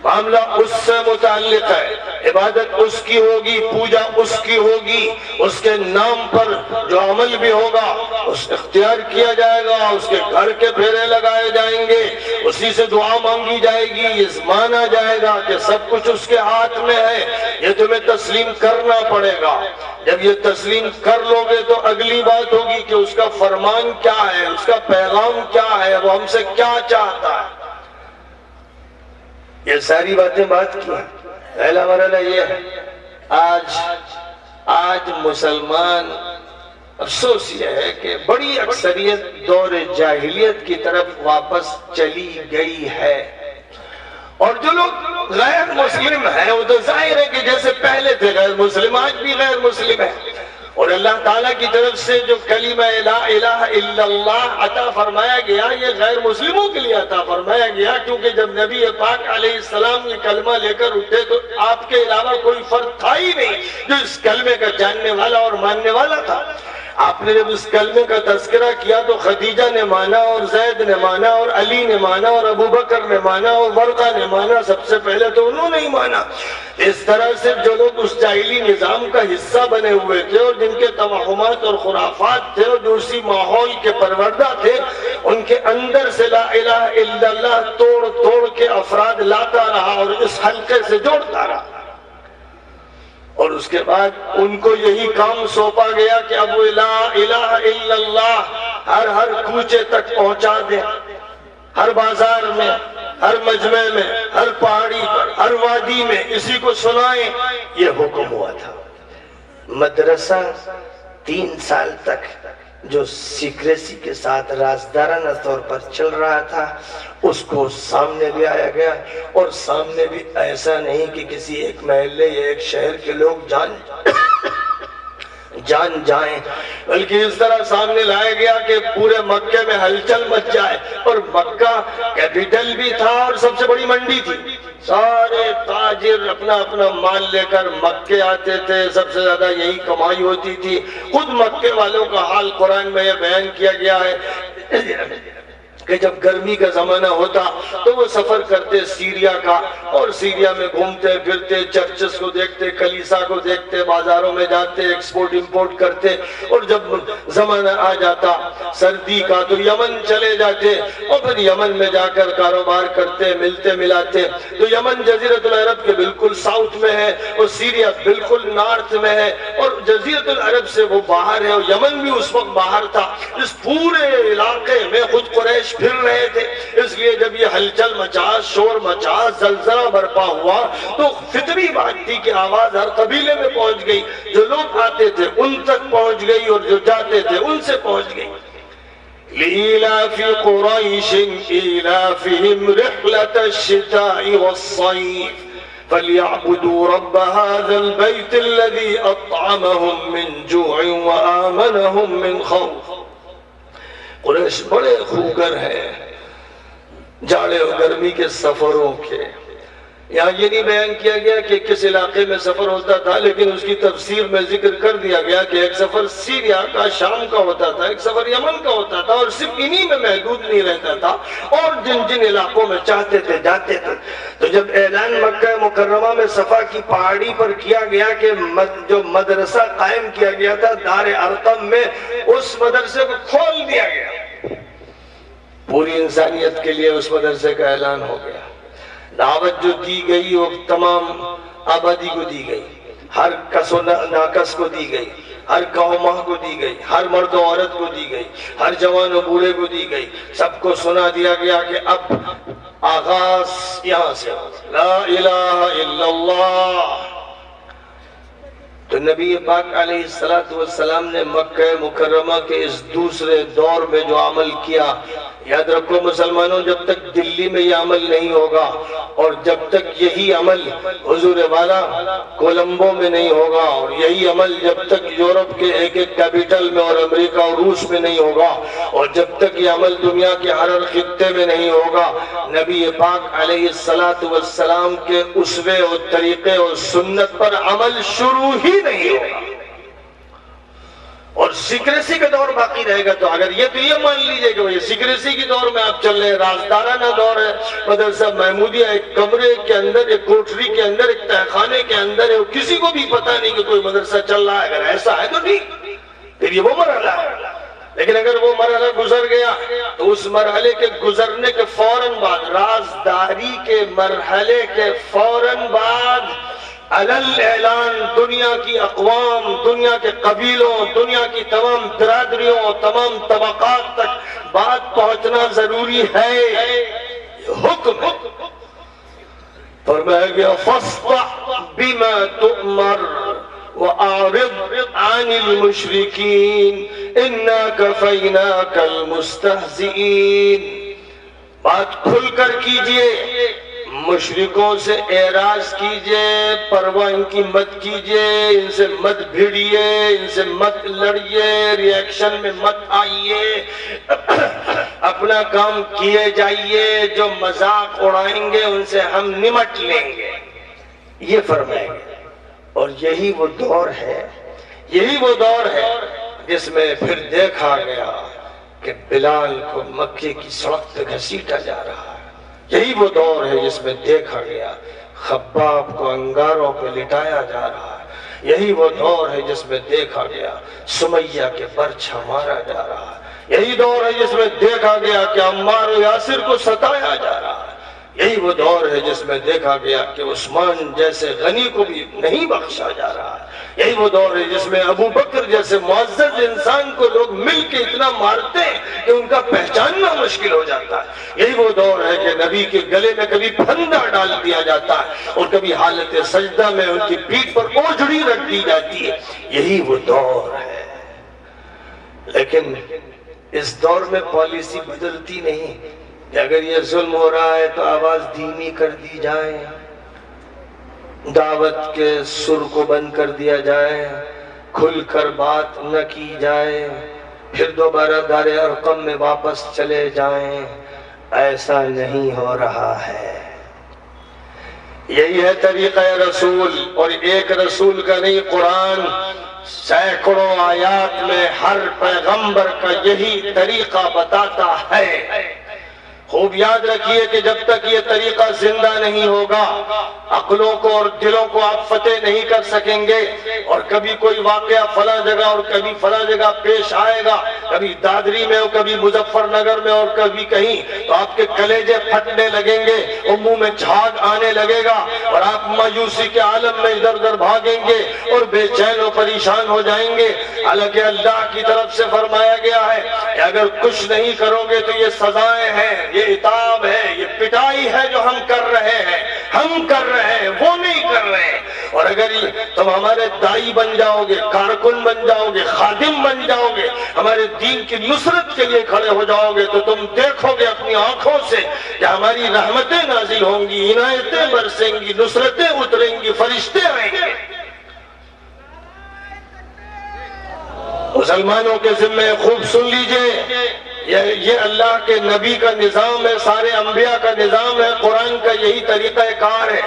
معاملہ اس سے متعلق ہے، عبادت اس کی ہوگی، پوجا اس کی ہوگی، اس کے نام پر جو عمل بھی ہوگا اس اختیار کیا جائے گا، اس کے گھر کے پھیرے لگائے جائیں گے، اسی سے دعا مانگی جائے گی، یہ مانا جائے گا کہ سب کچھ اس کے ہاتھ میں ہے، یہ تمہیں تسلیم کرنا پڑے گا۔ جب یہ تسلیم کر لو گے تو اگلی بات ہوگی کہ اس کا فرمان کیا ہے، اس کا پیغام کیا ہے، وہ ہم سے کیا چاہتا ہے۔ یہ ساری باتیں بات کی۔ پہلا مرحلہ یہ ہے، آج مسلمان، افسوس یہ ہے کہ بڑی اکثریت دور جاہلیت کی طرف واپس چلی گئی ہے، اور جو لوگ غیر مسلم ہیں وہ تو ظاہر ہے کہ جیسے پہلے تھے غیر مسلم، آج بھی غیر مسلم ہے، اور اللہ تعالیٰ کی طرف سے جو کلمہ لا الہ الا اللہ عطا فرمایا گیا، یہ غیر مسلموں کے لیے عطا فرمایا گیا، کیونکہ جب نبی پاک علیہ السلام یہ کلمہ لے کر اٹھے تو آپ کے علاوہ کوئی فرد تھا ہی نہیں جو اس کلمے کا جاننے والا اور ماننے والا تھا۔ آپ نے جب اس کلمے کا تذکرہ کیا تو خدیجہ نے مانا، اور زید نے مانا، اور علی نے مانا، اور ابو بکر نے مانا، اور ورقہ نے مانا، سب سے پہلے تو انہوں نے ہی مانا۔ اس طرح سے جو لوگ اس جاہلی نظام کا حصہ بنے ہوئے تھے اور جن کے توہمات اور خرافات تھے اور جو اسی ماحول کے پروردہ تھے، ان کے اندر سے لا الہ الا اللہ توڑ توڑ کے افراد لاتا رہا اور اس حلقے سے جوڑتا رہا، اور اس کے بعد ان کو یہی کام سونپا گیا کہ اب وہ لا الہ الا اللہ ہر کوچے تک پہنچا دیں، ہر بازار میں، ہر مجمع میں، ہر پہاڑی پر، ہر وادی میں اسی کو سنائیں، یہ حکم ہوا تھا۔ مدرسہ 3 سال تک جو سیکریسی کے ساتھ رازدارانہ طور پر چل رہا تھا، اس کو سامنے بھی آیا گیا، اور سامنے بھی ایسا نہیں کہ کسی ایک محلے یا ایک شہر کے لوگ جان جائیں، بلکہ اس طرح سامنے لایا گیا کہ پورے مکے میں ہلچل مچ جائے، اور مکہ کیپٹل بھی تھا اور سب سے بڑی منڈی تھی، سارے تاجر اپنا اپنا مال لے کر مکے آتے تھے، سب سے زیادہ یہی کمائی ہوتی تھی۔ خود مکے والوں کا حال قرآن میں یہ بیان کیا گیا ہے، کہ جب گرمی کا زمانہ ہوتا تو وہ سفر کرتے سیریا کا، اور سیریا میں گھومتے پھرتے، چرچز کو دیکھتے، کلیسا کو دیکھتے، بازاروں میں جاتے، ایکسپورٹ امپورٹ کرتے، اور جب زمانہ آ جاتا سردی کا تو یمن چلے جاتے، اور پھر یمن میں جا کر کاروبار کرتے، ملتے ملاتے۔ تو یمن جزیرۃ العرب کے بالکل ساؤتھ میں ہے، اور سیریا بالکل نارتھ میں ہے، اور جزیرۃ العرب سے وہ باہر ہے، اور یمن بھی اس وقت باہر تھا۔ اس پورے علاقے میں خود قریش پھر رہے تھے، اس لیے جب یہ ہلچل مچا، شور مچا، زلزلہ برپا ہوا تو فطری بات تھی کہ آواز ہر قبیلے میں پہنچ گئی، جو لوگ آتے تھے ان تک پہنچ گئی، اور جو جاتے تھے ان سے پہنچ گئی۔ لإيلاف قريش إيلافهم رحلة الشتاء والصيف فليعبدوا رب هذا البيت الذي أطعمهم من جوع وآمنهم من خوف۔ قریش بڑے خوگر ہیں جاڑے و گرمی کے سفروں کے۔ یہاں یہ نہیں بیان کیا گیا کہ کس علاقے میں سفر ہوتا تھا، لیکن اس کی تفسیر میں ذکر کر دیا گیا کہ ایک سفر سیریا کا، شام کا ہوتا تھا، ایک سفر یمن کا ہوتا تھا، اور صرف انہی میں محدود نہیں رہتا تھا، اور جن جن علاقوں میں چاہتے تھے جاتے تھے۔ تو جب اعلان مکہ مکرمہ میں صفا کی پہاڑی پر کیا گیا کہ جو مدرسہ قائم کیا گیا تھا دار ارقم میں، اس مدرسے کو کھول دیا گیا، پوری انسانیت کے لیے اس مدرسے کا اعلان ہو گیا۔ دعوت جو دی گئی وہ تمام آبادی کو دی گئی، ہر کس و ناکس کو دی گئی، ہر گاؤں ماہ کو دی گئی، ہر مرد و عورت کو دی گئی، ہر جوان و بوڑھے کو دی گئی۔ سب کو سنا دیا گیا کہ اب آغاز یہاں سے، لا الہ الا اللہ۔ تو نبی پاک علیہ السلام نے مکہ مکرمہ کے اس دوسرے دور میں جو عمل کیا، یاد رکھو مسلمانوں، جب تک دلی میں یہ عمل نہیں ہوگا، اور جب تک یہی عمل حضور والا کولمبو میں نہیں ہوگا، اور یہی عمل جب تک یورپ کے ایک ایک کیپٹل میں اور امریکہ اور روس میں نہیں ہوگا، اور جب تک یہ عمل دنیا کے ہر خطے میں نہیں ہوگا، نبی پاک علیہ السلام کے اسوے اور طریقے اور سنت پر عمل شروع ہی نہیں ہوگا، اور سیکریسی کا دور باقی رہے گا۔ تو اگر یہ مان لیجئے کہ یہ سیکریسی کی دور میں آپ چل رہے ہیں، رازدارانہ دور ہے، مدرسہ محمودیہ ایک کمرے کے اندر، ایک کوٹری کے اندر، ایک تہخانے کے اندر ہے، کسی کو بھی پتہ نہیں کہ کوئی مدرسہ چل رہا ہے، اگر ایسا ہے تو ٹھیک، پھر یہ وہ مرحلہ ہے۔ لیکن اگر وہ مرحلہ گزر گیا تو اس مرحلے کے گزرنے کے فوراً بعد، رازداری کے مرحلے کے فوراً بعد، علل اعلان دنیا کی اقوام، دنیا کے قبیلوں، دنیا کی تمام برادریوں، تمام طبقات تک بات پہنچنا ضروری ہے، حکم۔ فرمایا گیا فاصدع بما تؤمر وأعرض عن المشركين إنا كفيناك المستهزئين۔ بات کھل کر کیجئے، مشرکوں سے اعراض کیجئے، پرواہ ان کی مت کیجئے، ان سے مت بھیڑیے، ان سے مت لڑیے، ریاکشن میں مت آئیے، اپنا کام کیے جائیے، جو مذاق اڑائیں گے ان سے ہم نمٹ لیں گے، یہ فرمائیں گے۔ اور یہی وہ دور ہے، یہی وہ دور ہے جس میں پھر دیکھا گیا کہ بلال کو مکے کی سڑک پہ گھسیٹا جا رہا ہے، یہی وہ دور ہے جس میں دیکھا گیا خباب کو انگاروں پہ لٹایا جا رہا ہے، یہی وہ دور ہے جس میں دیکھا گیا سمیہ کے برچھا مارا جا رہا ہے، یہی دور ہے جس میں دیکھا گیا کہ عمار و یاسر کو ستایا جا رہا ہے، یہی وہ دور ہے جس میں دیکھا گیا کہ عثمان جیسے غنی کو بھی نہیں بخشا جا رہا ہے، یہی وہ دور ہے جس میں ابو بکر جیسے معزز انسان کو لوگ مل کے اتنا مارتے ہیں کہ ان کا پہچاننا مشکل ہو جاتا ہے، یہی وہ دور ہے کہ نبی کے گلے میں کبھی پھندا ڈال دیا جاتا ہے اور کبھی حالت سجدہ میں ان کی پیٹھ پر اوجڑی رکھ دی جاتی ہے، یہی وہ دور ہے۔ لیکن اس دور میں پالیسی بدلتی نہیں کہ اگر یہ ظلم ہو رہا ہے تو آواز دھیمی کر دی جائے، دعوت کے سر کو بند کر دیا جائے، کھل کر بات نہ کی جائے، پھر دوبارہ دار ارقم میں واپس چلے جائیں، ایسا نہیں ہو رہا ہے۔ یہی ہے طریقہ رسول، اور ایک رسول کا نہیں، قرآن سینکڑوں آیات میں ہر پیغمبر کا یہی طریقہ بتاتا ہے خوب یاد رکھیے کہ جب تک یہ طریقہ زندہ نہیں ہوگا عقلوں کو اور دلوں کو آپ فتح نہیں کر سکیں گے، اور کبھی کوئی واقعہ فلاں جگہ اور کبھی فلاں جگہ پیش آئے گا، کبھی دادری میں اور کبھی مظفر نگر میں اور کبھی کہیں، تو آپ کے کلیجے پھٹنے لگیں گے اور منہ میں جھاگ آنے لگے گا اور آپ مایوسی کے عالم میں ادھر ادھر بھاگیں گے اور بے چین و پریشان ہو جائیں گے۔ حالانکہ اللہ کی طرف سے فرمایا گیا ہے کہ اگر کچھ نہیں کرو گے تو یہ سزائیں ہیں، یہ عتاب ہے، یہ پٹائی ہے جو ہم کر رہے ہیں، وہ نہیں کر رہے ہیں۔ اور اگر تم ہمارے دائی بن جاؤ گے، کارکن بن جاؤ گے، خادم بن جاؤ گے، ہمارے دین کی نصرت کے لیے کھڑے ہو جاؤ گے، تو تم دیکھو گے اپنی آنکھوں سے کہ ہماری رحمتیں نازل ہوں گی، عنایتیں برسیں گی، نصرتیں اتریں گی، فرشتے آئیں گے۔ مسلمانوں کے ذمے خوب سن لیجئے، یہ اللہ کے نبی کا نظام ہے، سارے انبیاء کا نظام ہے، قرآن کا یہی طریقہ کار ہے۔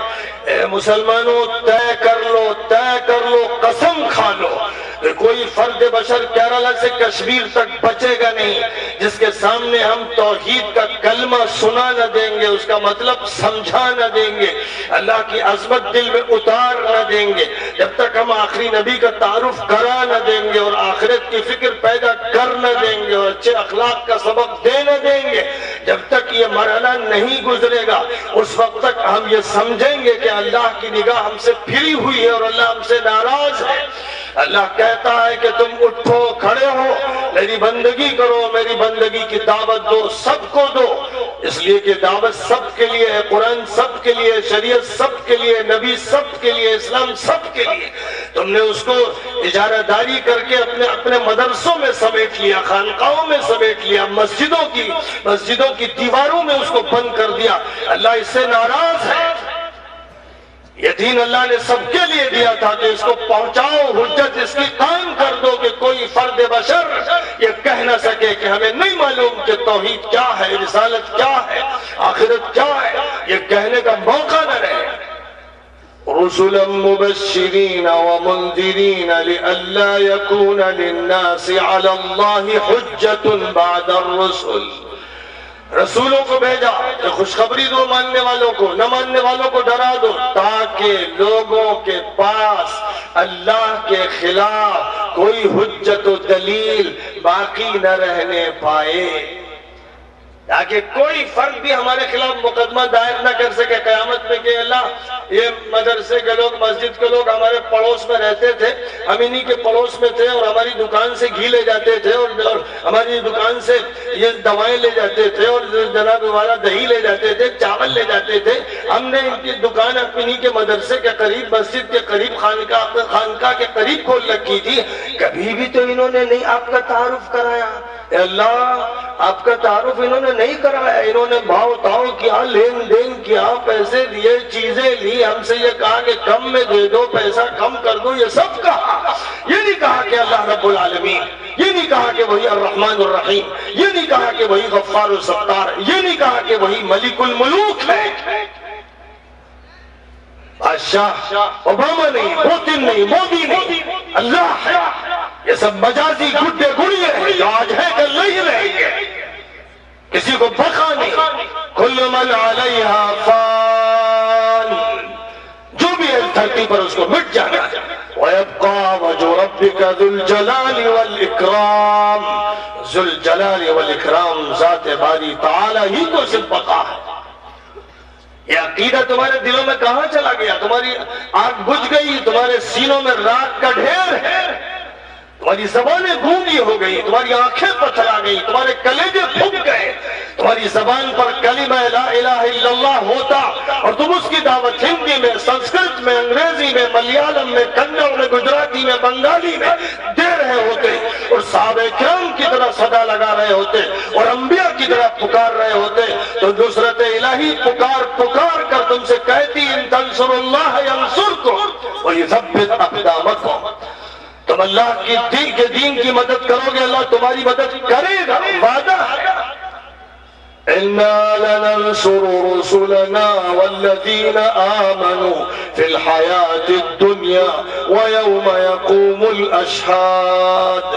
اے مسلمانوں، طے کر لو، قسم کھا لو کہ کوئی فرد بشر کیرالہ سے کشمیر تک بچے گا نہیں جس کے سامنے ہم توحید کا کلمہ سنا نہ دیں گے، اس کا مطلب سمجھا نہ دیں گے، اللہ کی عظمت دل میں اتار نہ دیں گے، جب تک ہم آخری نبی کا تعارف کرا نہ دیں گے اور آخرت کی فکر پیدا کر نہ دیں گے اور اچھے اخلاق کا سبق دے نہ دیں گے، جب تک یہ مرحلہ نہیں گزرے گا اس وقت تک ہم یہ سمجھیں گے کہ اللہ کی نگاہ ہم سے پھری ہوئی ہے اور اللہ ہم سے ناراض ہے۔ اللہ کہتا ہے کہ تم اٹھو، کھڑے ہو، میری بندگی کرو، میری بندگی کی دعوت دو، سب کو دو، اس لیے کہ دعوت سب کے لیے ہے، قرآن سب کے لیے، شریعت سب کے لیے، نبی سب کے لیے، اسلام سب کے لیے۔ تم نے اس کو اجارہ داری کر کے اپنے مدرسوں میں سمیٹ لیا، خانقاہوں میں سمیٹ لیا، مسجدوں کی دیواروں میں اس کو بند کر دیا۔ اللہ اس سے ناراض ہے۔ یہ دین اللہ نے سب کے لیے دیا تھا کہ اس کو پہنچاؤ، حجت اس کی قائم کر دو کہ کوئی فرد بشر یہ کہہ نہ سکے کہ ہمیں نہیں معلوم کہ توحید کیا ہے، رسالت کیا ہے، آخرت کیا ہے، یہ کہنے کا موقع نہ رہے۔ رسلا مبشرین ومنذرین لئلا یکون للناس علی اللہ حجت بعد الرسل، رسولوں کو بھیجا کہ خوشخبری دو ماننے والوں کو، نہ ماننے والوں کو ڈرا دو، تاکہ لوگوں کے پاس اللہ کے خلاف کوئی حجت و دلیل باقی نہ رہنے پائے، تاکہ کوئی فرد بھی ہمارے خلاف مقدمہ دائر نہ کر سکے قیامت میں کہ اللہ یہ مدرسے کے لوگ، مسجد کے لوگ ہمارے پڑوس میں رہتے تھے، ہم انہی کے پڑوس میں تھے اور ہماری دکان سے گھی لے جاتے تھے اور ہماری دکان سے یہ دوائیں لے جاتے تھے اور جناب والا دہی لے جاتے تھے، چاول لے جاتے تھے، ہم نے ان کی دکان انہی کے مدرسے کے قریب، مسجد کے قریب، خانقاہ کے قریب کھول رکھی تھی، کبھی بھی تو انہوں نے نہیں آپ کا تعارف کرایا۔ اے اللہ، آپ کا تعارف انہوں نے نہیں کرایا، انہوں نے بھاؤ تاؤ کیا، لین دین کیا، پیسے دیے، چیزیں لی، ہم سے یہ کہا کہ کم میں دے دو، پیسہ کم کر دو، یہ سب کہا۔ یہ نہیں کہا کہ اللہ رب العالمین، یہ نہیں کہا کہ وہی الرحمن الرحیم، یہ نہیں کہا کہ وہی غفار و ستار، یہ نہیں کہا کہ وہی ملک الملوک ہے۔ بادشاہ اوباما نہیں، پوتن نہیں، مودی نہیں، اللہ ہے۔ یہ سب مجازی گڈے گڑیے ہیں جو آج ہے کہ نہیں رہیں گے، کسی کو بقا نہیں۔ کل من علیہا فان، جو بھی ہے دھرتی پر اس کو مٹ جانا ہے۔ وَيَبْقَى وَجْهُ رَبِّكَ ذُو الْجَلَالِ وَالْإِكْرَامِ، ذو الجلال والاکرام ذات باری تعالی ہی کو صرف بقا ہے۔ یہ عقیدہ تمہارے دلوں میں کہاں چلا گیا؟ تمہاری آنکھ بجھ گئی، تمہارے سینوں میں راگ کا ڈھیر ہے، تمہاری زبانیں گونگی ہو گئی، تمہاری آنکھیں پتھرا گئی، تمہارے کلیجے پھک گئے، تمہاری زبان پر کلمہ لا الہ الا اللہ ہوتا اور تم اس کی دعوت ہندی میں، سنسکرت میں، انگریزی میں، ملیالم میں، کنڑ میں، گجراتی میں، بنگالی میں دے رہے ہوتے اور صحابہ کرام کی طرح صدا لگا رہے ہوتے اور انبیاء کی طرح پکار رہے ہوتے، تو نصرت الہی پکار کر تم سے کہتی ان تنصروا اللہ ینصرکم ویثبت اقدامکم، تم اللہ کے دین کی مدد کرو گے، اللہ تمہاری مدد کرے گا، وعدہ ہے۔ اِنَّا لَنَنْصُرُ رُسُلَنَا وَالَّذِينَ آمَنُوا فِي الْحَيَاةِ الدُّنْيَا وَيَوْمَ يَقُومُ الْأَشْهَادُ،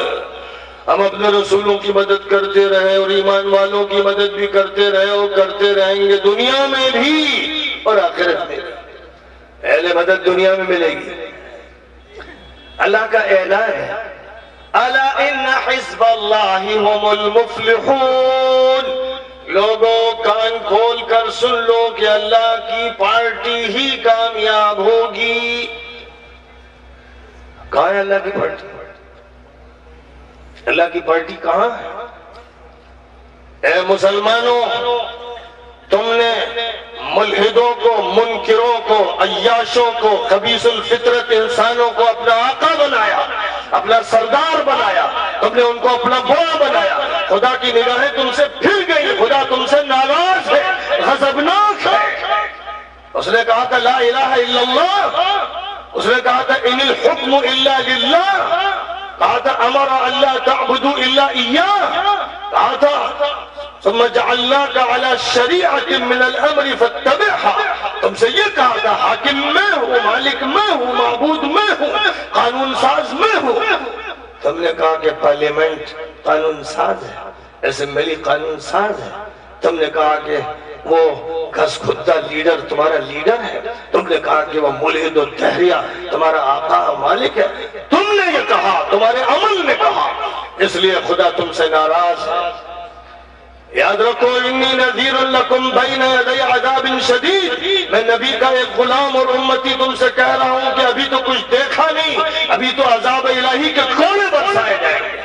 ہم اپنے رسولوں کی مدد کرتے رہے اور ایمان والوں کی مدد بھی کرتے رہے اور کرتے رہیں گے، دنیا میں بھی اور آخرت میں بھی۔ اہل مدد دنیا میں ملے گی۔ اللہ کا اعلان ہے، الا ان حزب اللہ هم المفلحون۔ لوگوں کان کھول کر سن لو کہ اللہ کی پارٹی ہی کامیاب ہوگی۔ کہاں ہے اللہ کی پارٹی؟ اللہ کی پارٹی کہاں ہے؟ اے مسلمانوں، تم نے ملحدوں کو، منکروں کو، عیاشوں کو، خبیث الفطرت انسانوں کو اپنا آقا بنایا، اپنا سردار بنایا، تم نے ان کو اپنا بڑا بنایا۔ خدا کی نگاہیں تم سے پھر گئی، خدا تم سے ناراض ہے، غضبناک ہے۔ اس نے کہا تھا لا الہ الا اللہ، اس نے کہا تھا ان الحکم الا للہ، کہا تھا امر اللہ تعبدوا الا ایاہ، کہا تھا ثم جعلناک علی شریعۃ من الامر فاتبعها، تم سے یہ کہا تھا حاکم میں ہوں، مالک میں ہوں، معبود میں ہوں، قانون ساز میں ہوں۔ تم نے کہا کہ پارلیمنٹ قانون ساز ہے، اسمبلی قانون ساز ہے۔ تم نے کہا کہ وہ گھس خودہ لیڈر تمہارا لیڈر ہے۔ تم نے کہا کہ وہ ملحد و دہریہ تمہارا آقا و مالک ہے۔ تم نے یہ کہا، تمہارے عمل نے کہا، اس لیے خدا تم سے ناراض ہے۔ یاد رکھو انی نذیر لکم بین یدی عذاب شدید، میں نبی کا ایک غلام اور امتی تم سے کہہ رہا ہوں کہ ابھی تو کچھ دیکھا نہیں، ابھی تو عذاب الہی کے کوڑے برسائے جائیں گے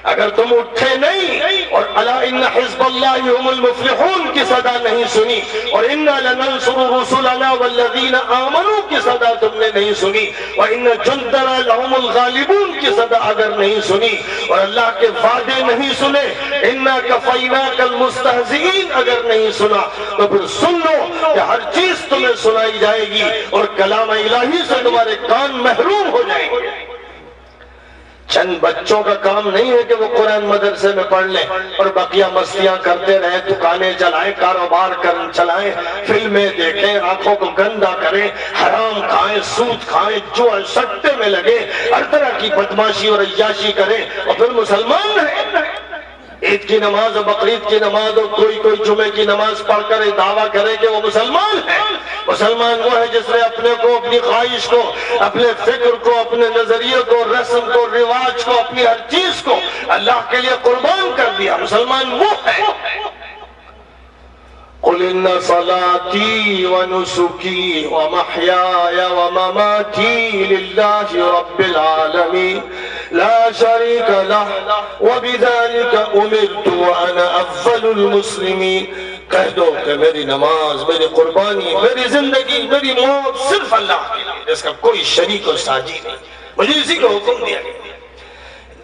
اگر تم اٹھے نہیں اور الا ان حزب اللہ هم المفلحون کی صدا نہیں سنی، اور انا لننصر رسلنا والذین آمنوا کی صدا تم نے نہیں سنی، وان جندنا لهم الغالبون کی صدا اگر نہیں سنی، اور اللہ کے وعدے نہیں سنے، انا کفیناک المستہزئین اگر نہیں سنا، تو پھر سن لو کہ ہر چیز تمہیں سنائی جائے گی اور کلام الہی سے تمہارے کان محروم ہو جائیں گے۔ چند بچوں کا کام نہیں ہے کہ وہ قرآن مدرسے میں پڑھ لیں اور بقیہ مستیاں کرتے رہیں، دکانیں چلائیں، کاروبار چلائیں، فلمیں دیکھیں، آنکھوں کو گندا کریں، حرام کھائیں، سود کھائیں، جو سٹے میں لگے، ہر طرح کی بدماشی اور عیاشی کریں اور پھر مسلمان ہیں۔ عید کی نماز اور بقرعید کی نماز اور کوئی جمعے کی نماز پڑھ کر دعویٰ کرے کہ وہ مسلمان ہے۔ مسلمان وہ ہے جس نے اپنے کو، اپنی خواہش کو، اپنے فکر کو، اپنے نظریے کو، رسم کو، رواج کو، اپنی ہر چیز کو اللہ کے لیے قربان کر دیا۔ مسلمان وہ ہے۔ قل ان صلاتي ونسكي ومحياي ومماتي لله رب العالمين لا شريك له وبذلك امرت وانا اول المسلمين۔ کہہ دو کہ میری نماز، میری قربانی، میری زندگی، میری موت صرف اللہ کے لیے، اس کا کوئی شریک اور ساجی نہیں، مجھے اسی کا حکم دیا گیا۔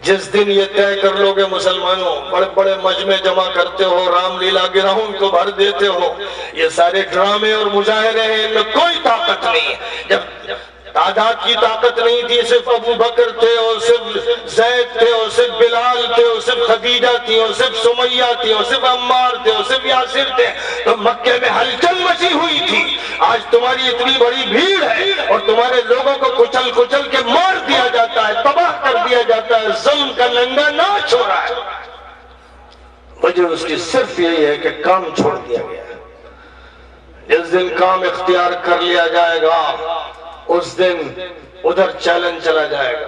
جس دن یہ طے کر لو گے مسلمانوں، بڑے بڑے مجمع جمع کرتے ہو، رام لیلا گراؤنڈ کو بھر دیتے ہو، یہ سارے ڈرامے اور مظاہرے ہیں، ان میں کوئی طاقت نہیں ہے۔ جب تعداد کی طاقت نہیں تھی، صرف ابو بکر تھے اور صرف زید تھے اور صرف بلال تھے اور صرف خدیجہ تھی اور صرف سمیہ تھی اور صرف عمار تھے اور صرف یاسر تھے، تو مکے میں ہلچل مچی ہوئی تھی۔ آج تمہاری اتنی بڑی بھیڑ ہے اور تمہارے لوگوں کو کچل کچل کے مار دیا جاتا ہے، تباہ کر دیا جاتا ہے، ظلم کا لنگا ناچ ہو رہا ہے۔ وجہ اس کی صرف یہی ہے کہ کام چھوڑ دیا گیا ہے۔ جس دن کام اختیار کر لیا جائے گا، اس دن ادھر چیلنج چلا جائے گا۔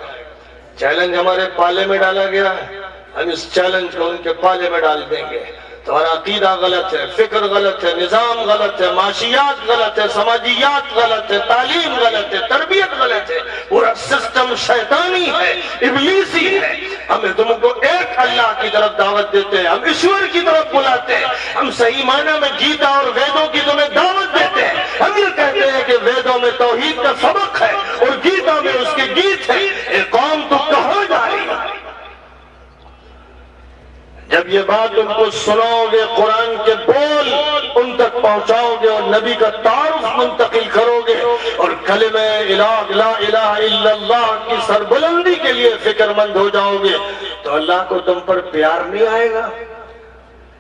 چیلنج ہمارے پالے میں ڈالا گیا ہے، ہم اس چیلنج کو ان کے پالے میں ڈال دیں گے۔ تمہارا عقیدہ غلط ہے، فکر غلط ہے، نظام غلط ہے، معاشیات غلط ہے، سماجیات غلط ہے، تعلیم غلط ہے، تربیت غلط ہے، پورا سسٹم شیطانی ہے، ابلیسی ہے۔ ہم تم کو ایک اللہ کی طرف دعوت دیتے ہیں، ہم ایشور کی طرف بلاتے ہیں، ہم صحیح معنی میں گیتا اور ویدوں کی تمہیں دعوت دیتے ہیں۔ ہم یہ کہتے ہیں کہ ویدوں میں توحید کا سبق ہے اور گیتا میں اس کے گیت ہے۔ اے قوم تو کہاں جا رہی ہے؟ جب یہ بات ان کو سناؤ گے، قرآن کے بول ان تک پہنچاؤ گے اور نبی کا تعارف منتقل کرو گے اور کلمہ لا الہ الا اللہ کی سربلندی کے لیے فکر مند ہو جاؤ گے، تو اللہ کو تم پر پیار نہیں آئے گا؟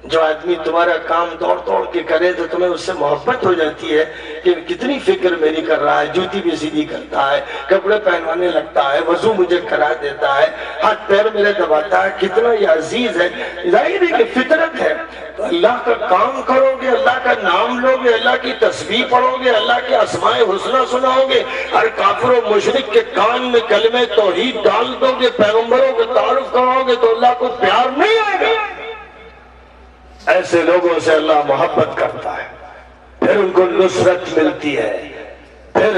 جو آدمی تمہارا کام دوڑ دوڑ کے کرے تو تمہیں اس سے محبت ہو جاتی ہے کہ کتنی فکر میری کر رہا ہے، جوتی بھی سیدھی کرتا ہے، کپڑے پہنوانے لگتا ہے، وضو مجھے کرا دیتا ہے، ہاتھ پیر میرے دباتا ہے، کتنا یہ عزیز ہے۔ ظاہر ہے کہ فطرت ہے۔ تو اللہ کا کام کرو گے، اللہ کا نام لو گے، اللہ کی تسبیح پڑھو گے، اللہ کے اسماء حسنہ سناؤ گے، ہر کافر و مشرک کے کان میں کلمہ توحید ڈال دو گے، پیغمبروں کو تعارف کراؤ گے تو اللہ کو پیار نہیں آئے گا۔ ایسے لوگوں سے اللہ محبت کرتا ہے، پھر ان کو نصرت ملتی ہے، پھر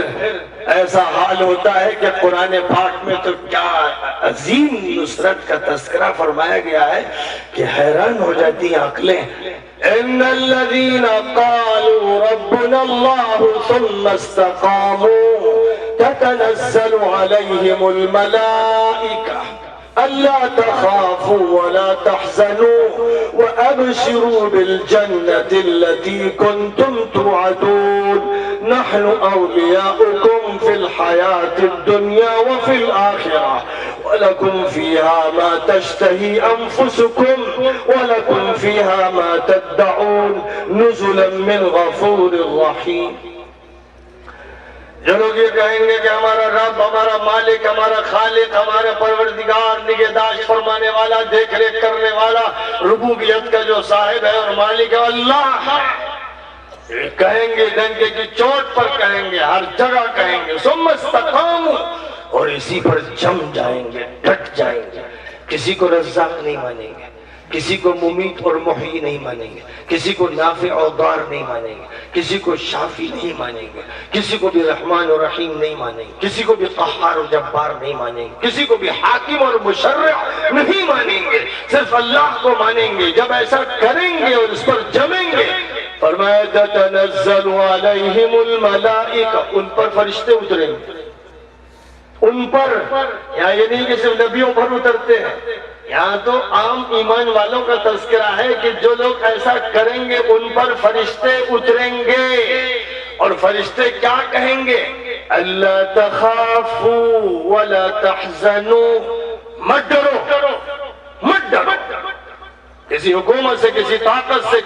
ایسا حال ہوتا ہے کہ قرآن پاک میں تو کیا عظیم نصرت کا تذکرہ فرمایا گیا ہے کہ حیران ہو جاتی ہیں عقلیں۔ ان الذین قالوا ربنا اللہ ثم استقاموا تتنزل علیہم الملائکہ ألا تخافوا ولا تحزنوا وأبشروا بالجنة التي كنتم توعدون نحن أولياؤكم في الحياة الدنيا وفي الآخرة ولكم فيها ما تشتهي أنفسكم ولكم فيها ما تدعون نزلا من غفور رحيم۔ جو لوگ یہ کہیں گے کہ ہمارا رب، ہمارا مالک، ہمارا خالق، ہمارا پروردگار، نگہداشت فرمانے والا، دیکھ ریکھ کرنے والا، ربوبیت کا جو صاحب ہے اور مالک ہے اللہ، کہیں گے ڈنکے کی چوٹ پر کہیں گے، ہر جگہ کہیں گے ثم استقاموا، اور اسی پر جم جائیں گے، ڈٹ جائیں گے، کسی کو رزاق نہیں مانیں گے، کسی کو ممیت اور محیی نہیں مانیں گے، کسی کو نافع اور ضار نہیں مانیں گے، کسی کو شافی نہیں مانیں گے، کسی کو بھی رحمان اور رحیم نہیں مانیں گے، کسی کو بھی قہار اور جبار نہیں مانیں گے، کسی کو بھی حاکم اور مشرع نہیں مانیں گے، صرف اللہ کو مانیں گے۔ جب ایسا کریں گے اور اس پر جمیں گے، فرمایا تتنزل علیہم الملائکہ، ان پر فرشتے اتریں گے، ان پر، یہاں یہ نہیں کہ صرف نبیوں پر اترتے ہیں، یہاں تو عام ایمان والوں کا تذکرہ ہے کہ جو لوگ ایسا کریں گے ان پر فرشتے اتریں گے، اور فرشتے کیا کہیں گے؟ اللہ تخافوا ولا تحزنوا، مت ڈرو، مت ڈرو، کسی حکومت سے، کسی طاقت سے،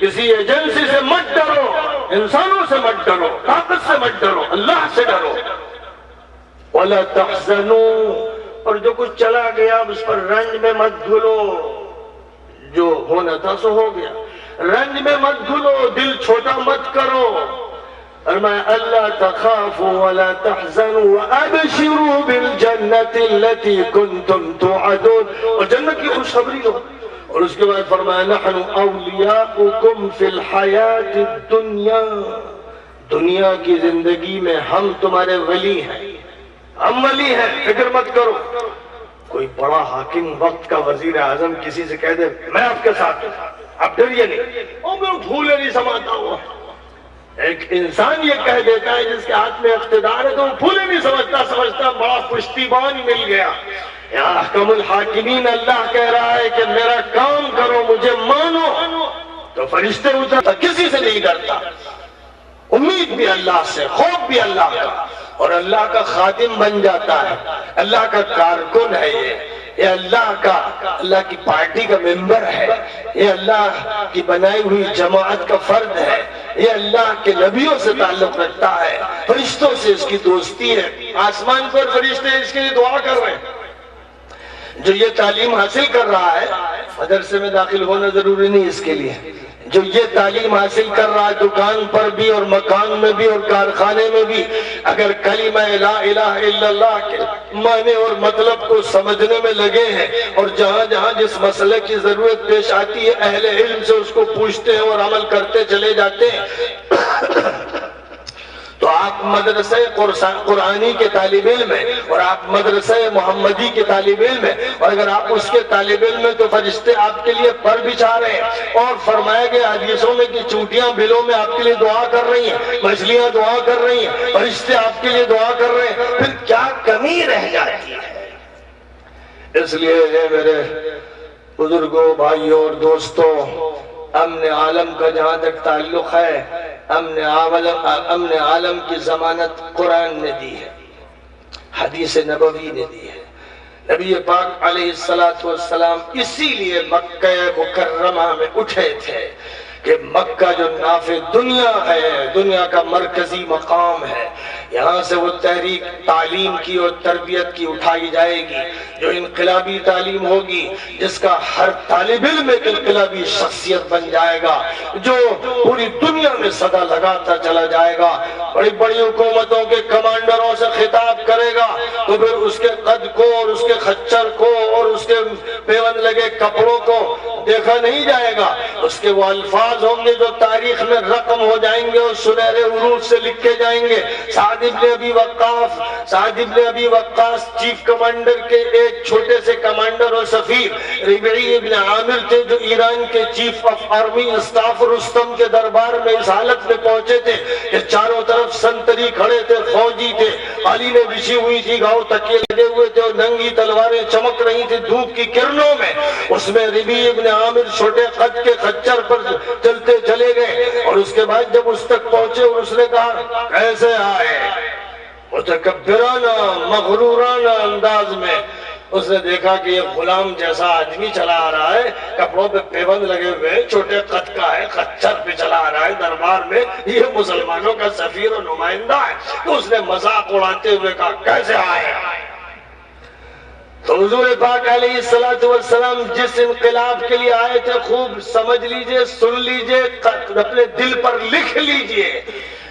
کسی ایجنسی سے مت ڈرو، انسانوں سے مت ڈرو، طاقت سے مت ڈرو، اللہ سے ڈرو۔ ولا تحزنوا، اور جو کچھ چلا گیا اس پر رنج میں مت گھلو، جو ہونا تھا سو ہو گیا، رنج میں مت گھلو، دل چھوٹا مت کرو۔ فرمایا اللہ تخافوا ولا تحزنوا وابشروا بالجنة التي كنتم توعدون، اور جنت کی خوشخبری دو۔ اور اس کے بعد فرمایا نحن اولیاؤکم فی الحیاة الدنیا، دنیا کی زندگی میں ہم تمہارے ولی ہیں، ہم ولی ہیں، فکر مت کرو۔ کوئی بڑا حاکم وقت کا وزیر اعظم کسی سے کہہ دے میں آپ کے ساتھ ہوں، آپ ڈریے نہیں، اور میں پھولے نہیں سماتا ہوں۔ ایک انسان یہ کہہ دیتا ہے جس کے ہاتھ میں اقتدار ہے تو وہ پھولے نہیں سمجھتا بڑا پشتیبان مل گیا۔ یا احکم الحاکمین، اللہ کہہ رہا ہے کہ میرا کام کرو، مجھے مانو، تو فرشتے اترتا، کسی سے نہیں ڈرتا، امید بھی اللہ سے، خوف بھی اللہ کا، اور اللہ کا خادم بن جاتا ہے، اللہ کا کارکن ہے، یہ اللہ کی پارٹی کا ممبر ہے، یہ اللہ کی بنائی ہوئی جماعت کا فرد ہے، یہ اللہ کے نبیوں سے تعلق رکھتا ہے، فرشتوں سے اس کی دوستی ہے۔ آسمان پر فرشتے اس کے لیے دعا کر رہے ہیں۔ جو یہ تعلیم حاصل کر رہا ہے، مدرسے میں داخل ہونا ضروری نہیں اس کے لیے، جو یہ تعلیم حاصل کر رہا ہے دکان پر بھی اور مکان میں بھی اور کارخانے میں بھی، اگر کلمہ لا الہ الا اللہ کے معنی اور مطلب کو سمجھنے میں لگے ہیں، اور جہاں جہاں جس مسئلے کی ضرورت پیش آتی ہے اہل علم سے اس کو پوچھتے ہیں اور عمل کرتے چلے جاتے ہیں، تو آپ مدرسہ قرآنی کے طالب علم ہیں، اور آپ مدرسہ محمدی کے طالب علم ہیں، اور اگر آپ اس کے طالب علم ہیں تو فرشتے آپ کے لیے پر بچھا رہے ہیں، اور فرمایا گیا حدیثوں میں کہ چونٹیاں بلوں میں آپ کے لیے دعا کر رہی ہیں، مچھلیاں دعا کر رہی ہیں، فرشتے آپ کے لیے دعا کر رہے ہیں، پھر کیا کمی رہ جاتی ہے؟ اس لیے میرے بزرگوں، بھائیوں اور دوستوں، امن عالم کا جہاں تک تعلق ہے، امن عالم کی ضمانت قرآن نے دی ہے، حدیث نبوی نے دی ہے۔ نبی پاک علیہ السلام اسی لیے مکہ مکرمہ میں اٹھے تھے کہ مکہ جو نافع دنیا ہے، دنیا کا مرکزی مقام ہے، یہاں سے وہ تحریک تعلیم کی اور تربیت کی اٹھائی جائے گی، جو انقلابی تعلیم ہوگی، جس کا ہر طالب علم ایک انقلابی شخصیت بن جائے گا، جو پوری دنیا میں صدا لگاتا چلا جائے گا، بڑی بڑی حکومتوں کے کمانڈروں سے خطاب کرے گا تو پھر اس کے قد کو اور اس کے خچر کو اور اس کے پیوند لگے کپڑوں کو دیکھا نہیں جائے گا، اس کے وہ الفاظ ہوں گے جو تاریخ میں رقم ہو جائیں گے اور سنہرے حروف سے لکھے جائیں گے۔ سعد ابن ابی وقاص چیف کمانڈر کے ایک چھوٹے سے کمانڈر اور سفیر، ربعی ابن عامر تھے جو ایران کے chief of army staff Rustam کے دربار میں اس حالت میں پہنچے تھے کہ چاروں طرف سنتری کھڑے تھے، فوجی تھے، قالینیں بچھی ہوئی تھی، گاؤں تکیے لگے ہوئے تھے اور ننگی تلواریں چمک رہی تھی دھوپ کی کرنوں میں۔ اس میں ربعی ابن عامر چھوٹے قد کے خچر پر چلتے چلے گئے اور اس کے بعد جب اس تک پہنچے اور اس نے کہا کیسے آئے، متکبرانہ مغرورانہ انداز میں اس نے دیکھا کہ یہ غلام جیسا آدمی چلا آ رہا ہے، کپڑوں پہ پیبند لگے ہوئے، چھوٹے قد کا ہے، خچر پہ چلا آ رہا ہے دربار میں، یہ مسلمانوں کا سفیر و نمائندہ ہے، تو اس نے مذاق اڑاتے ہوئے کہا کیسے آئے۔ تو حضور پاک علیہ السلام جس انقلاب کے لیے آئے تھے خوب سمجھ لیجئے، سن لیجئے، اپنے دل پر لکھ لیجئے۔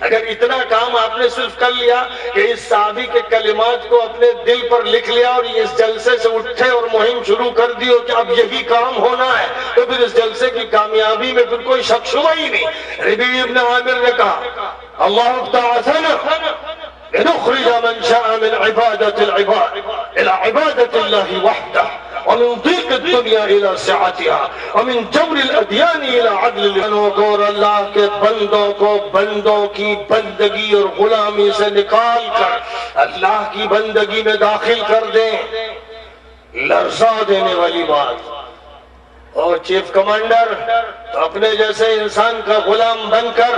اگر اتنا کام آپ نے صرف کر لیا کہ اس صحابی کے کلمات کو اپنے دل پر لکھ لیا اور اس جلسے سے اٹھے اور مہم شروع کر دی ہو کہ اب یہی کام ہونا ہے، تو پھر اس جلسے کی کامیابی میں پھر کوئی شک شبہ ہی نہیں۔ ربیع ابن عامر نے کہا اللہ ابتعثنا لنخرج من شاء من عبادة العباد إلى عبادة الله وحده ومن ضيق الدنيا إلى سعتها ومن جور الأديان إلى عدل الانو اور اللہ کے بندوں کو بندوں کی بندگی اور غلامی سے نکال کر اللہ کی بندگی میں داخل کر دیں۔ لرزا دینے والی بات۔ اور چیف کمانڈر تو اپنے جیسے انسان کا غلام بن کر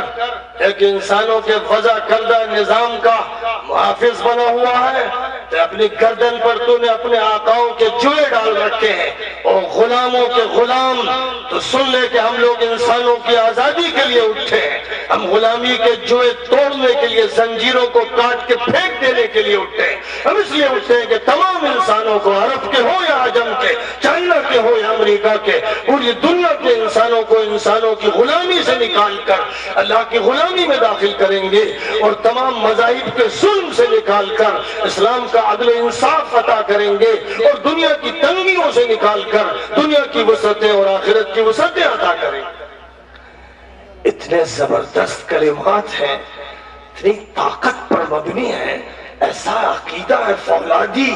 ایک انسانوں کے وضع کردہ نظام کا محافظ بنا ہوا ہے، تو اپنی گردن پر تو نے اپنے آقاؤں کے جوئے ڈال رکھے ہیں اور غلاموں کے غلام۔ تو سن لے کہ ہم لوگ انسانوں کی آزادی کے لیے اٹھے ہیں، ہم غلامی کے جوئے توڑنے کے لیے، زنجیروں کو کاٹ کے پھینک دینے کے لیے اٹھے ہیں۔ ہم اس لیے اٹھے ہیں کہ تمام انسانوں کو، عرب کے ہو یا عجم کے، چائنا کے ہو یا امریکہ کے، پوری دنیا کے انسانوں کو انسانوں کی غلامی سے نکال کر اللہ کی غلامی میں داخل کریں گے اور تمام مذاہب کے ظلم سے نکال کر اسلام کا عدل انصاف عطا کریں گے اور دنیا کی تنگیوں سے نکال کر دنیا کی وسعتیں اور آخرت کی وسعتیں عطا کریں گے۔ اتنے زبردست کلمات ہیں، اتنی طاقت پر مبنی ہیں، ایسا عقیدہ ہے فولادی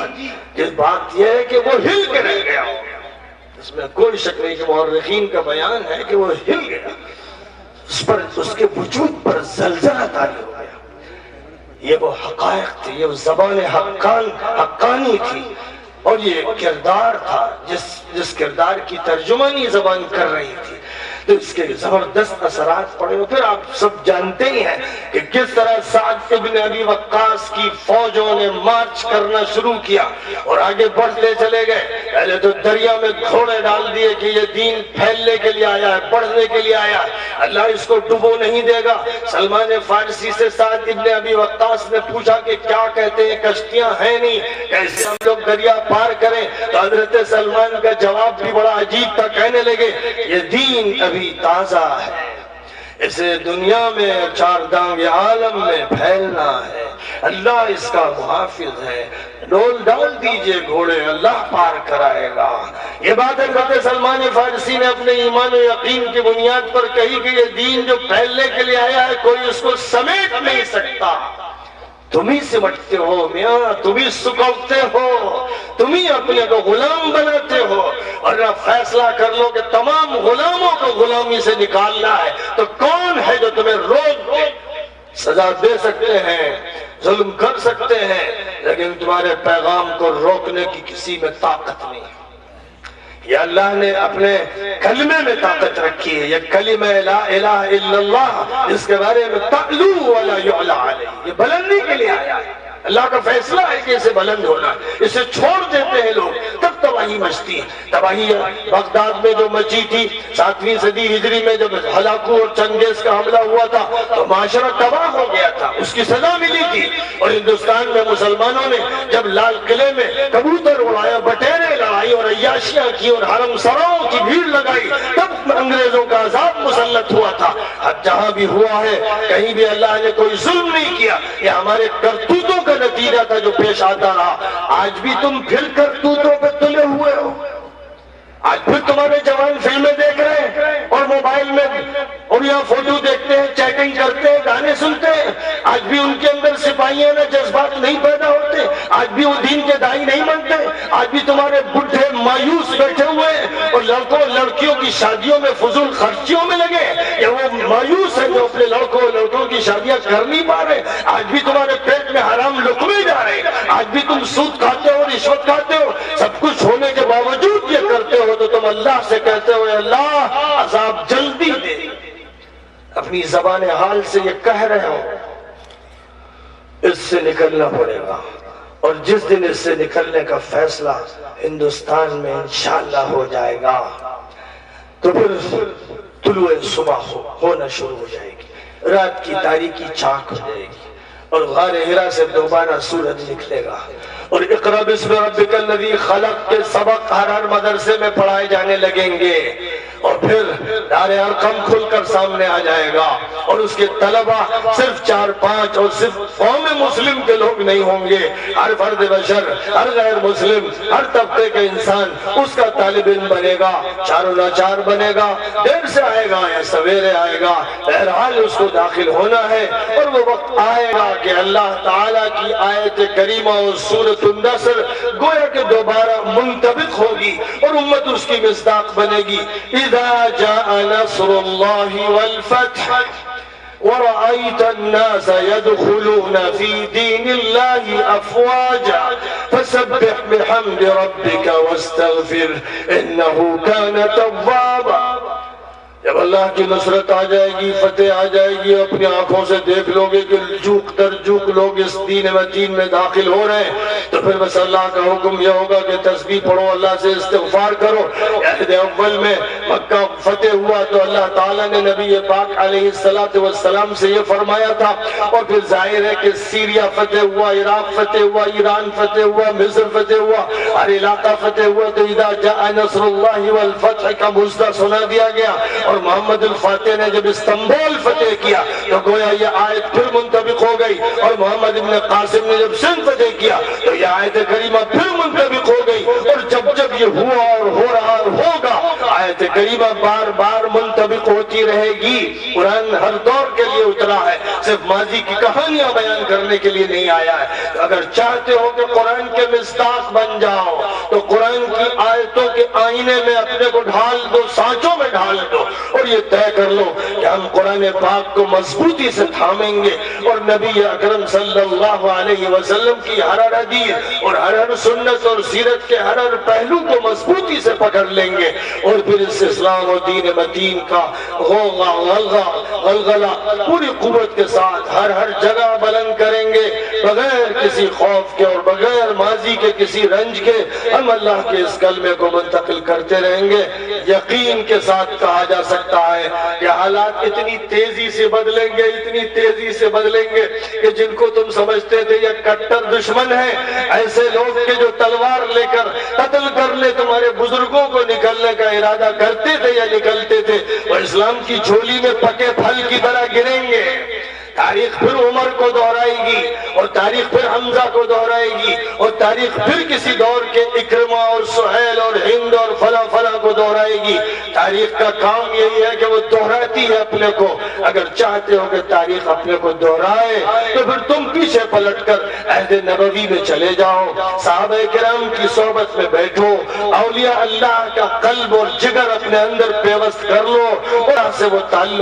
کہ بات یہ ہے کہ وہ ہل کے رہ گیا ہو۔ اس میں کوئی شک نہیں کہ مورخین کا بیان ہے کہ وہ ہل گیا، اس کے وجود پر زلزلہ طاری ہو گیا۔ یہ وہ حقائق تھی، یہ وہ زبان حقانی تھی اور یہ کردار تھا جس کردار کی ترجمانی زبان کر رہی تھی، تو اس کے زبردست اثرات پڑے۔ پھر آپ سب جانتے ہی ہیں کہ کس طرح سعد ابن ابی وقاص کی فوجوں نے مارچ کرنا شروع کیا اور آگے بڑھتے چلے گئے۔ پہلے تو دریا میں گھوڑے ڈال دیے کہ یہ دین پھیلنے کے لیے آیا ہے، بڑھنے کے لیے آیا ہے، اللہ اس کو ڈبو نہیں دے گا۔ سلمان فارسی سے سعد ابن ابی وقاص نے پوچھا کہ کیا کہتے ہیں، کشتیاں ہیں نہیں، کیسے ہم لوگ دریا پار کریں؟ تو حضرت سلمان کا جواب بھی بڑا عجیب تھا، کہنے لگے یہ دین ابھی تازہ ہے، اسے دنیا میں چار دانگ عالم میں پھیلنا ہے، اللہ اس کا محافظ ہے، ڈول ڈال دیجئے گھوڑے، اللہ پار کرائے گا۔ یہ بات حضرت سلمان فارسی نے اپنے ایمان و یقین کی بنیاد پر کہی کہ یہ دین جو پھیلنے کے لیے آیا ہے کوئی اس کو سمیٹ نہیں سکتا۔ تم ہی سمٹتے ہو میاں، تم ہی سکوتے ہو، تم ہی اپنے کو غلام بناتے ہو، اور جب فیصلہ کر لو کہ تمام غلاموں کو غلامی سے نکالنا ہے تو کون ہے جو تمہیں روز سزا دے سکتے ہیں، ظلم کر سکتے ہیں، لیکن تمہارے پیغام کو روکنے کی کسی میں طاقت نہیں۔ یہ اللہ نے اپنے کلمے میں طاقت رکھی ہے، یہ کلمہ لا الہ الا اللہ، جس کے بارے میں تعلو ولا یعلی علیہ، یہ بلندی کے لیے آیا ہے۔ اللہ کا فیصلہ ہے کہ اسے بلند ہونا ہے، اسے چھوڑ دیتے ہیں لوگ تباہی مچتی ہے۔ تباہی بغداد میں جو مچی تھی 7ویں صدی ہجری میں، جب ہلاکو اور چنگیز کا حملہ ہوا تھا تو معاشرہ تباہ ہو گیا تھا، اس کی سزا ملی تھی۔ اور ہندوستان میں مسلمانوں نے جب لال قلعے میں کبوتر اڑایا، بٹیرے لڑائی اور عیاشیاں کی اور حرم سراؤں کی بھیڑ لگائی، تب انگریزوں کا عذاب مسلط ہوا تھا۔ اب جہاں بھی ہوا ہے، کہیں بھی اللہ نے کوئی ظلم نہیں کیا، یہ ہمارے کرتوتوں کا نتیجہ تھا جو پیش آتا رہا۔ آج بھی تم پھر کرتوتوں پہ تلے ہوئے ہو، آج پھر تمہارے جوان فلمیں دیکھ رہے ہیں اور موبائل میں اور یہاں فوٹو دیکھتے ہیں، چیٹنگ کرتے ہیں، گانے سنتے ہیں۔ آج بھی ان کے اندر سپاہیوں میں جذبات نہیں پیدا ہوتے، آج بھی وہ دین کے داعی نہیں بنتے، آج بھی تمہارے بڈھے مایوس بیٹھے ہوئے ہیں اور لڑکوں لڑکیوں کی شادیوں میں فضول خرچیوں میں لگے، یا وہ مایوس ہیں جو اپنے لڑکوں لڑکوں کی شادیاں کر نہیں پا رہے۔ آج بھی تمہارے پیٹ میں حرام لقمے جا رہے ہیں، آج بھی تم سود کھاتے ہو، رشوت کھاتے ہو، سب کچھ ہونے کے باوجود یہ کرتے ہو تو تم اللہ سے کہتے ہو اللہ عذاب جلدی دے۔ اپنی زبان حال سے یہ کہہ رہے ہو، اس سے نکلنا پڑے گا، اور جس دن اس سے نکلنے کا فیصلہ ہندوستان میں انشاءاللہ ہو جائے گا تو پھر طلوع صبح ہونا شروع ہو جائے گی، رات کی تاریکی چاک ہو جائے گی، اور غار حرا سے دوبارہ سورج نکلے گا، اور اقرا بسم ربک الذی خلق کے سبق ہر مدرسے میں پڑھائے جانے لگیں گے، اور پھر دار ارقم کھل کر سامنے آ جائے گا، اور اس کے طلبہ صرف 4-5 اور صرف قوم مسلم کے لوگ نہیں ہوں گے، ہر فرد بشر، ہر غیر مسلم، ہر طبقے کے انسان اس کا طالب علم بنے گا، چاروں لاچار بنے گا، دیر سے آئے گا یا سویرے آئے گا، بہرحال اس کو داخل ہونا ہے۔ اور وہ وقت آئے گا کہ اللہ تعالیٰ کی آیت کریمہ اور سورۃ النصر گویا کہ دوبارہ منطبق ہوگی اور امت اس کی مصداق بنے گی۔ اذا جاء نصر اللہ والفتح ورأيت الناس يدخلون في دين الله أفواجا فسبح بحمد ربك واستغفر إنه كان توابا۔ جب اللہ کی نصرت آ جائے گی، فتح آ جائے گی، اپنی آنکھوں سے دیکھ لو گے کہ جوک در جوک لوگ اس دین متین میں داخل ہو رہے ہیں، تو پھر بس اللہ کا حکم یہ ہوگا کہ تسبیح پڑھو، اللہ سے استغفار کرو۔ عہد اول میں مکہ فتح ہوا تو اللہ تعالیٰ نے نبی پاک علیہ السلام سے یہ فرمایا تھا، اور پھر ظاہر ہے کہ سیریا فتح ہوا، عراق فتح ہوا، ایران فتح ہوا، مصر فتح ہوا، ہر علاقہ فتح ہوا، تو اذا جاء نصر اللہ والفتح کا مژدہ سنا دیا گیا۔ اور محمد الفاتح نے جب استنبول فتح کیا تو گویا یہ آیت پھر منطبق ہو گئی، اور محمد ابن قاسم نے جب سندھ فتح کیا تو یہ آیت کریمہ پھر منطبق ہو گئی، اور جب یہ ہوا اور ہو رہا اور ہوگا، آیت کریمہ بار بار منطبق ہوتی رہے گی۔ قرآن ہر دور کے لیے اترا ہے، صرف ماضی کی کہانیاں بیان کرنے کے لیے نہیں آیا ہے۔ اگر چاہتے ہو کہ قرآن کے مصداق بن جاؤ تو قرآن کی آیتوں کے آئینے میں اپنے کو ڈھال دو، سانچوں میں ڈھال دو، اور یہ طے کر لو کہ ہم قرآن پاک کو مضبوطی سے تھامیں گے، اور نبی اکرم صلی اللہ علیہ وسلم کی ہر حدیث اور ہر سنت اور سیرت کے ہر پہلو کو مضبوطی سے پکڑ لیں گے، اور پھر اس اسلام و دین متین کا غلغلہ پوری قوت کے ساتھ ہر جگہ بلند کریں گے، بغیر کسی خوف کے اور بغیر ماضی کے کسی رنج کے ہم اللہ کے اس کلمے کو منتقل کرتے رہیں گے۔ یقین کے ساتھ کہا جا سکتا ہے کہ حالات اتنی تیزی سے بدلیں گے، اتنی تیزی سے بدلیں گے کہ جن کو تم سمجھتے تھے یہ کٹر دشمن ہیں، ایسے لوگ کے جو تلوار لے کر قتل کرنے تمہارے بزرگوں کو نکلنے کا ارادہ کرتے تھے یا نکلتے تھے، وہ اسلام کی جھولی میں پکے پھل کی طرح گریں گے۔ تاریخ پھر عمر کو دہرائے گی، اور تاریخ پھر حمزہ کو دہرائے گی، اور تاریخ پھر کسی دور کے اکرمہ اور سہیل اور ہند اور فلاں فلاں کو دہرائے گی۔ تاریخ کا کام یہی ہے کہ وہ دہراتی ہے اپنے کو۔ اگر چاہتے ہو کہ تاریخ اپنے کو دہرائے تو پھر تم پیچھے پلٹ کر عہد نبوی میں چلے جاؤ، صحابہ کرام کی صحبت میں بیٹھو، اولیاء اللہ کا قلب اور جگر اپنے اندر پیوست کر لو، اور سے وہ تعلق